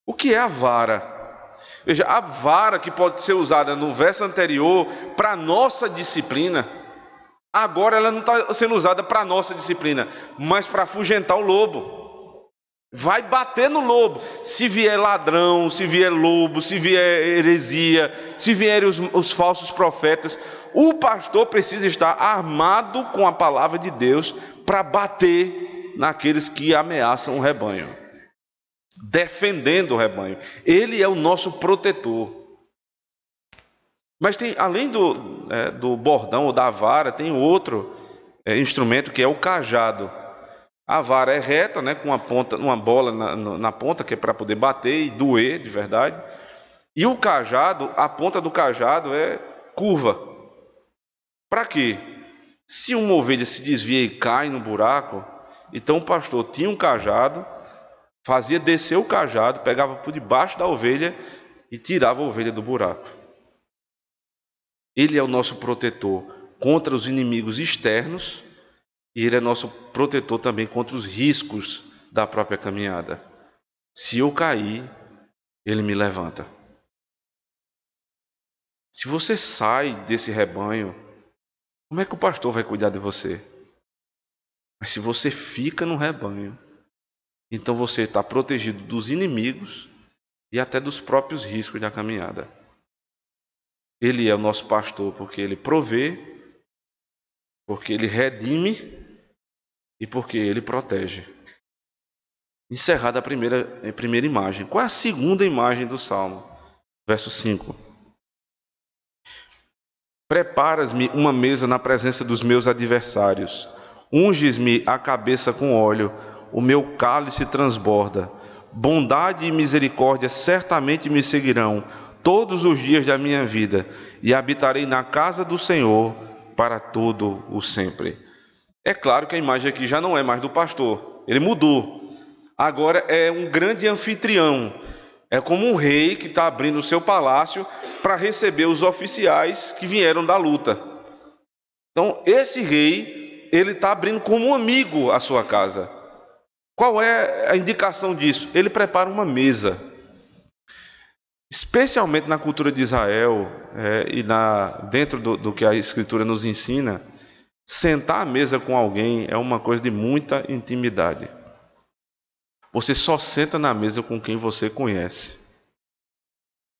O que é a vara? Veja, a vara que pode ser usada no verso anterior para nossa disciplina, agora ela não está sendo usada para nossa disciplina, mas para afugentar o lobo. Vai bater no lobo. Se vier ladrão, se vier lobo, se vier heresia, se vierem os falsos profetas, o pastor precisa estar armado com a palavra de Deus para bater naqueles que ameaçam o rebanho, defendendo o rebanho. Ele é o nosso protetor. Mas tem, além do bordão ou da vara, tem outro instrumento que é o cajado. A vara é reta, né, com uma bola na ponta, que é para poder bater e doer de verdade. E o cajado, a ponta do cajado é curva. Para quê? Se uma ovelha se desvia e cai no buraco, então o pastor tinha um cajado, fazia descer o cajado, pegava por debaixo da ovelha e tirava a ovelha do buraco. Ele é o nosso protetor contra os inimigos externos, e Ele é nosso protetor também contra os riscos da própria caminhada. Se eu cair, Ele me levanta. Se você sai desse rebanho, como é que o pastor vai cuidar de você? Mas se você fica no rebanho, então você está protegido dos inimigos e até dos próprios riscos da caminhada. Ele é o nosso pastor porque Ele provê, porque Ele redime e porque Ele protege. Encerrada a primeira imagem. Qual é a segunda imagem do Salmo? Verso 5. Preparas-me uma mesa na presença dos meus adversários. Unges-me a cabeça com óleo, o meu cálice transborda. Bondade e misericórdia certamente me seguirão todos os dias da minha vida, e habitarei na casa do Senhor para todo o sempre. É claro que a imagem aqui já não é mais do pastor, ele mudou. Agora é um grande anfitrião, é como um rei que está abrindo o seu palácio para receber os oficiais que vieram da luta. Então esse rei, ele está abrindo como um amigo a sua casa. Qual é a indicação disso? Ele prepara uma mesa. Especialmente na cultura de Israel dentro do que a Escritura nos ensina, sentar à mesa com alguém é uma coisa de muita intimidade. Você só senta na mesa com quem você conhece.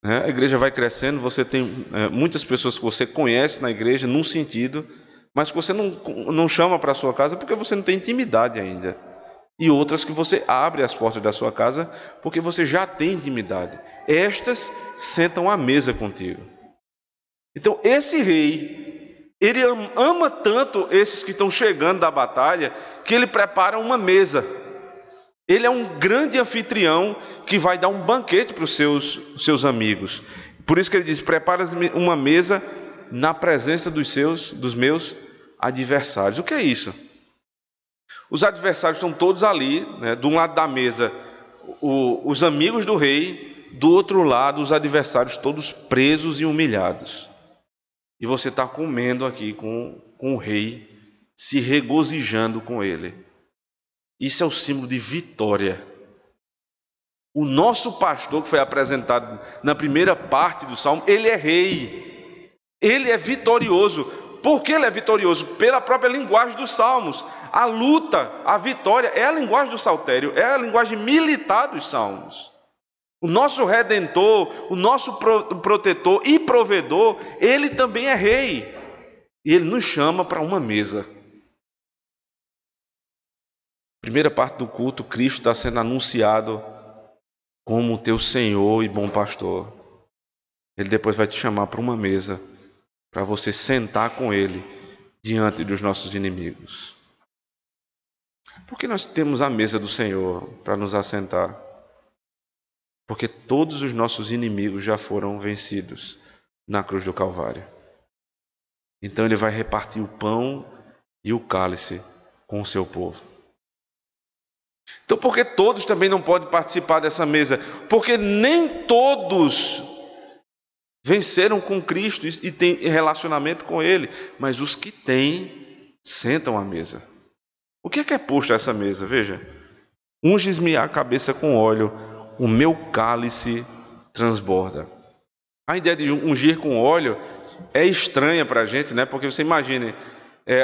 A igreja vai crescendo, você tem muitas pessoas que você conhece na igreja, num sentido, mas que você não chama para a sua casa porque você não tem intimidade ainda. E outras que você abre as portas da sua casa porque você já tem intimidade. Estas sentam à mesa contigo. Então esse rei, ele ama tanto esses que estão chegando da batalha, que ele prepara uma mesa. Ele é um grande anfitrião que vai dar um banquete para os seus amigos. Por isso que ele diz: prepara-me uma mesa na presença dos meus adversários. O que é isso? Os adversários estão todos ali, né? De um lado da mesa, os amigos do rei, do outro lado, os adversários todos presos e humilhados. E você está comendo aqui com o rei, se regozijando com ele. Isso é o símbolo de vitória. O nosso pastor, que foi apresentado na primeira parte do Salmo, ele é rei. Ele é vitorioso. Por que ele é vitorioso? Pela própria linguagem dos Salmos. A luta, a vitória é a linguagem do saltério, é a linguagem militar dos Salmos. O nosso Redentor, o nosso protetor e provedor, ele também é rei. E ele nos chama para uma mesa. Primeira parte do culto, Cristo está sendo anunciado como o teu Senhor e bom pastor. Ele depois vai te chamar para uma mesa, para você sentar com Ele diante dos nossos inimigos. Por que nós temos a mesa do Senhor para nos assentar? Porque todos os nossos inimigos já foram vencidos na cruz do Calvário. Então Ele vai repartir o pão e o cálice com o seu povo. Então por que todos também não podem participar dessa mesa? Porque nem todos venceram com Cristo e têm relacionamento com Ele, mas os que têm sentam à mesa. O que é posto a essa mesa? Veja: unges-me a cabeça com óleo, o meu cálice transborda. A ideia de ungir com óleo é estranha para a gente, né? Porque você imagine,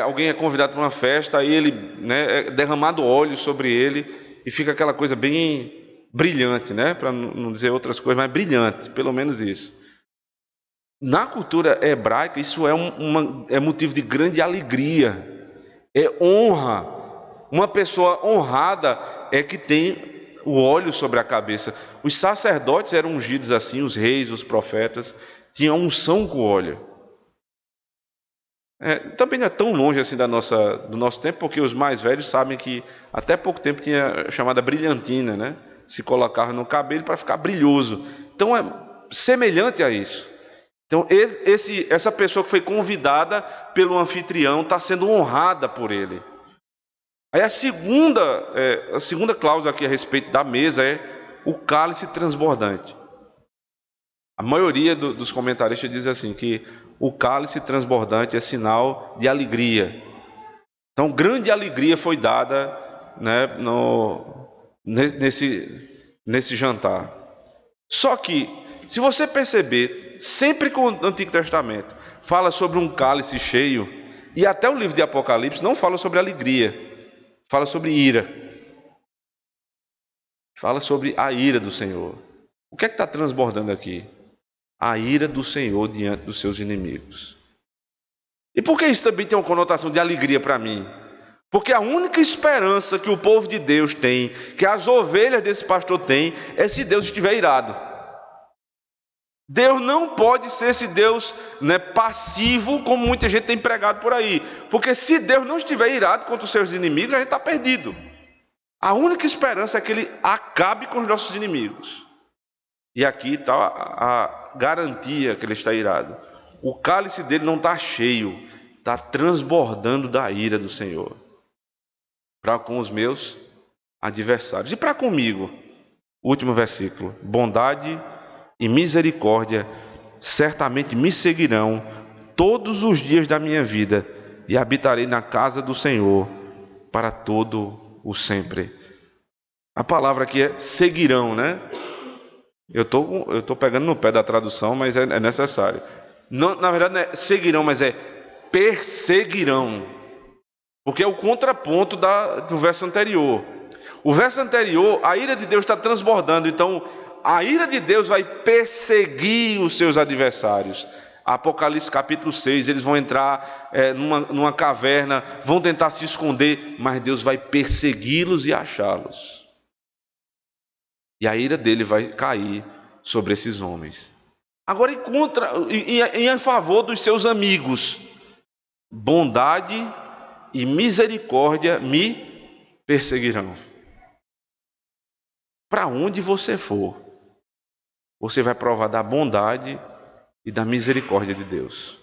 alguém é convidado para uma festa, aí ele, né, é derramado óleo sobre ele e fica aquela coisa bem brilhante, né? Para não dizer outras coisas, mas brilhante, pelo menos isso. Na cultura hebraica, isso é motivo de grande alegria, é honra. Uma pessoa honrada é que tem o óleo sobre a cabeça. Os sacerdotes eram ungidos assim, os reis, os profetas, tinham unção com óleo. Também não é tão longe assim do nosso tempo, porque os mais velhos sabem que até pouco tempo tinha a chamada brilhantina, né? Se colocava no cabelo para ficar brilhoso. Então é semelhante a isso. Então essa pessoa que foi convidada pelo anfitrião está sendo honrada por ele. Aí a segunda cláusula aqui a respeito da mesa é o cálice transbordante. A maioria dos comentaristas diz assim, que o cálice transbordante é sinal de alegria. Então, grande alegria foi dada, né, nesse jantar. Só que, se você perceber, sempre que o Antigo Testamento fala sobre um cálice cheio, e até o livro de Apocalipse não fala sobre alegria, fala sobre ira. Fala sobre a ira do Senhor. O que é que está transbordando aqui? A ira do Senhor diante dos seus inimigos. E por que isso também tem uma conotação de alegria para mim? Porque a única esperança que o povo de Deus tem, que as ovelhas desse pastor têm, é se Deus estiver irado. Deus não pode ser esse Deus, né, passivo, como muita gente tem pregado por aí. Porque se Deus não estiver irado contra os seus inimigos, a gente está perdido. A única esperança é que Ele acabe com os nossos inimigos. E aqui está a garantia que Ele está irado. O cálice dele não está cheio, está transbordando da ira do Senhor para com os meus adversários. E para comigo, último versículo: bondade e misericórdia certamente me seguirão todos os dias da minha vida, e habitarei na casa do Senhor para todo o sempre. A palavra aqui é seguirão, né? Eu tô pegando no pé da tradução, mas é necessário. Não, na verdade não é seguirão, mas é perseguirão. Porque é o contraponto do verso anterior. O verso anterior, a ira de Deus está transbordando, então a ira de Deus vai perseguir os seus adversários. Apocalipse capítulo 6, eles vão entrar numa caverna, vão tentar se esconder, mas Deus vai persegui-los e achá-los. E a ira dele vai cair sobre esses homens. Agora, em favor dos seus amigos, bondade e misericórdia me perseguirão. Para onde você for, você vai provar da bondade e da misericórdia de Deus.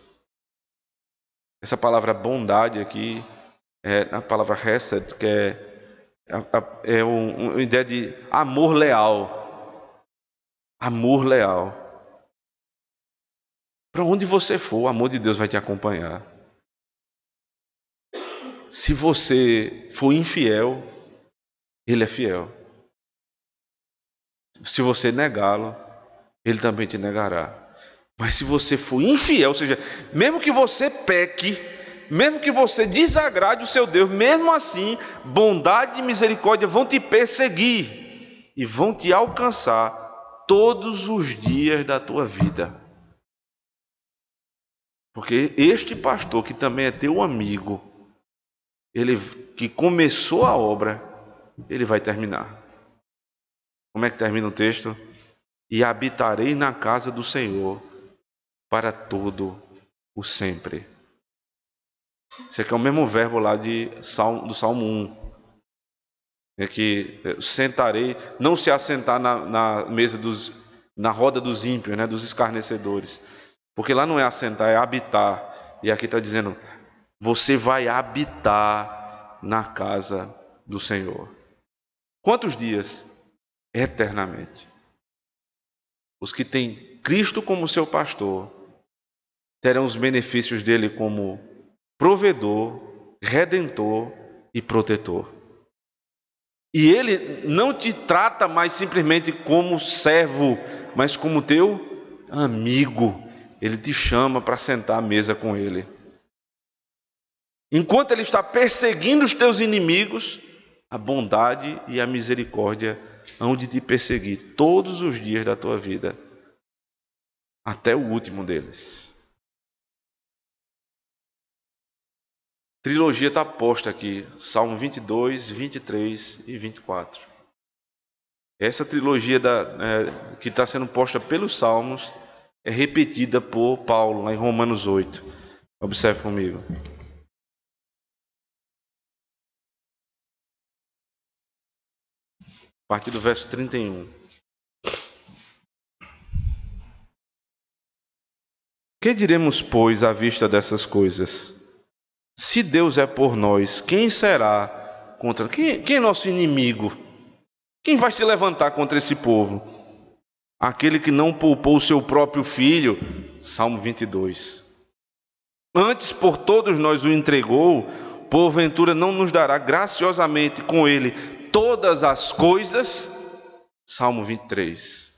Essa palavra bondade aqui é a palavra hesed, que é uma ideia de amor leal. Amor leal. Para onde você for, o amor de Deus vai te acompanhar. Se você for infiel, Ele é fiel. Se você negá-lo, Ele também te negará. Mas se você for infiel, ou seja, mesmo que você peque, mesmo que você desagrade o seu Deus, mesmo assim, bondade e misericórdia vão te perseguir e vão te alcançar todos os dias da tua vida. Porque este pastor, que também é teu amigo, ele que começou a obra, ele vai terminar. Como é que termina o texto? E habitarei na casa do Senhor para todo o sempre. Esse aqui é o mesmo verbo lá do Salmo 1. É que sentarei, não se assentar na mesa na roda dos ímpios, né, dos escarnecedores. Porque lá não é assentar, é habitar. E aqui está dizendo, você vai habitar na casa do Senhor. Quantos dias? Eternamente. Os que têm Cristo como seu pastor terão os benefícios dele como provedor, redentor e protetor. E ele não te trata mais simplesmente como servo, mas como teu amigo. Ele te chama para sentar à mesa com Ele. Enquanto Ele está perseguindo os teus inimigos, a bondade e a misericórdia hão de te perseguir todos os dias da tua vida, até o último deles. A trilogia está posta aqui, Salmo 22, 23 e 24. Essa trilogia que está sendo posta pelos Salmos é repetida por Paulo, lá em Romanos 8. Observe comigo. A partir do verso 31. Que diremos, pois, à vista dessas coisas? Se Deus é por nós, quem será contra... Quem é nosso inimigo? Quem vai se levantar contra esse povo? Aquele que não poupou o seu próprio filho, Salmo 22. Antes por todos nós o entregou, porventura não nos dará graciosamente com ele todas as coisas, Salmo 23.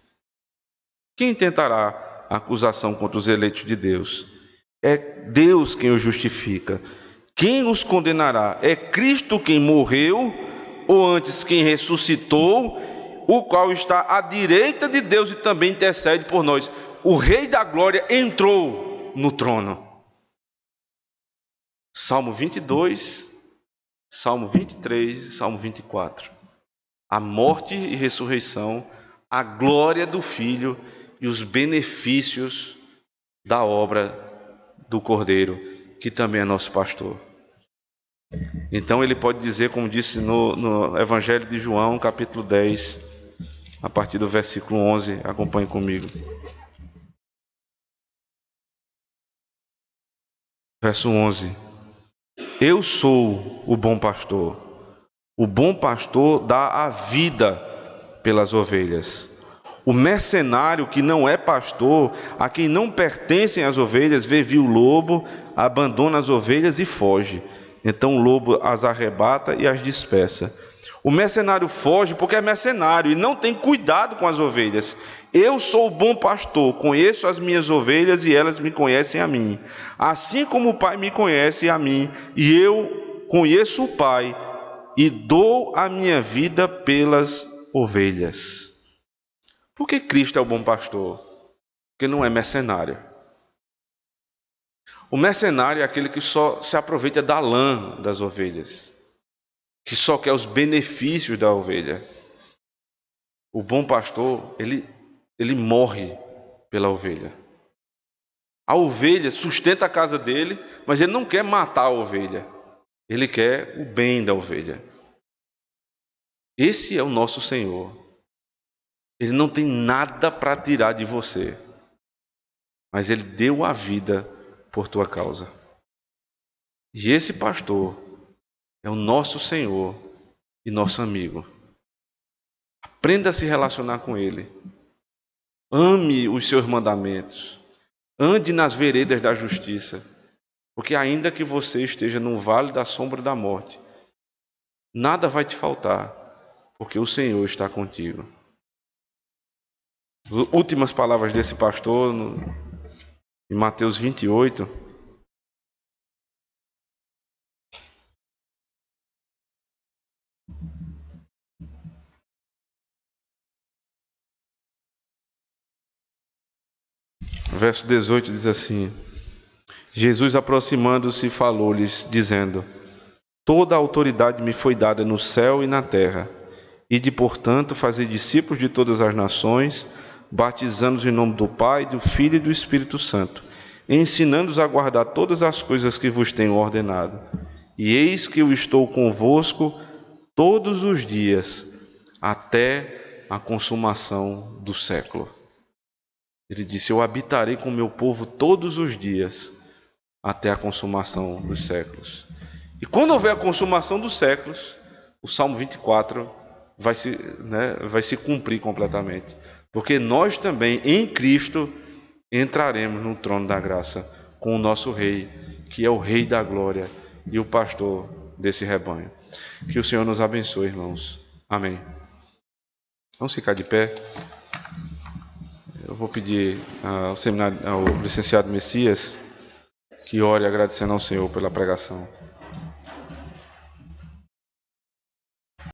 Quem tentará acusação contra os eleitos de Deus? É Deus quem os justifica. Quem os condenará? É Cristo quem morreu, ou antes quem ressuscitou, o qual está à direita de Deus e também intercede por nós. O Rei da Glória entrou no trono. Salmo 22, Salmo 23 e Salmo 24. A morte e ressurreição, a glória do Filho e os benefícios da obra do Cordeiro, que também é nosso pastor. Então ele pode dizer, como disse no Evangelho de João, capítulo 10, a partir do versículo 11, acompanhe comigo. Verso 11. Eu sou o bom pastor. O bom pastor dá a vida pelas ovelhas. O mercenário que não é pastor, a quem não pertencem as ovelhas, vê o lobo, abandona as ovelhas e foge. Então o lobo as arrebata e as dispersa. O mercenário foge porque é mercenário e não tem cuidado com as ovelhas. Eu sou o bom pastor, conheço as minhas ovelhas e elas me conhecem a mim. Assim como o Pai me conhece a mim, e eu conheço o Pai, e dou a minha vida pelas ovelhas. Por que Cristo é o bom pastor? Porque não é mercenário. O mercenário é aquele que só se aproveita da lã das ovelhas, que só quer os benefícios da ovelha. O bom pastor, ele morre pela ovelha. A ovelha sustenta a casa dele, mas ele não quer matar a ovelha. Ele quer o bem da ovelha. Esse é o nosso Senhor. Ele não tem nada para tirar de você, mas Ele deu a vida por tua causa. E esse pastor é o nosso Senhor e nosso amigo. Aprenda a se relacionar com Ele. Ame os seus mandamentos. Ande nas veredas da justiça. Porque ainda que você esteja no vale da sombra da morte, nada vai te faltar, porque o Senhor está contigo. Últimas palavras desse pastor, em Mateus 28. Verso 18 diz assim: Jesus, aproximando-se, falou-lhes, dizendo: Toda a autoridade me foi dada no céu e na terra. Ide, portanto, fazer discípulos de todas as nações, batizando-os em nome do Pai, do Filho e do Espírito Santo, ensinando-os a guardar todas as coisas que vos tenho ordenado. E eis que eu estou convosco todos os dias, até a consumação do século. Ele disse: eu habitarei com o meu povo todos os dias, até a consumação dos séculos. E quando houver a consumação dos séculos, o Salmo 24 vai se cumprir completamente. Porque nós também, em Cristo, entraremos no trono da graça com o nosso Rei, que é o Rei da Glória e o pastor desse rebanho. Que o Senhor nos abençoe, irmãos. Amém. Vamos ficar de pé. Eu vou pedir ao licenciado Messias que ore agradecendo ao Senhor pela pregação.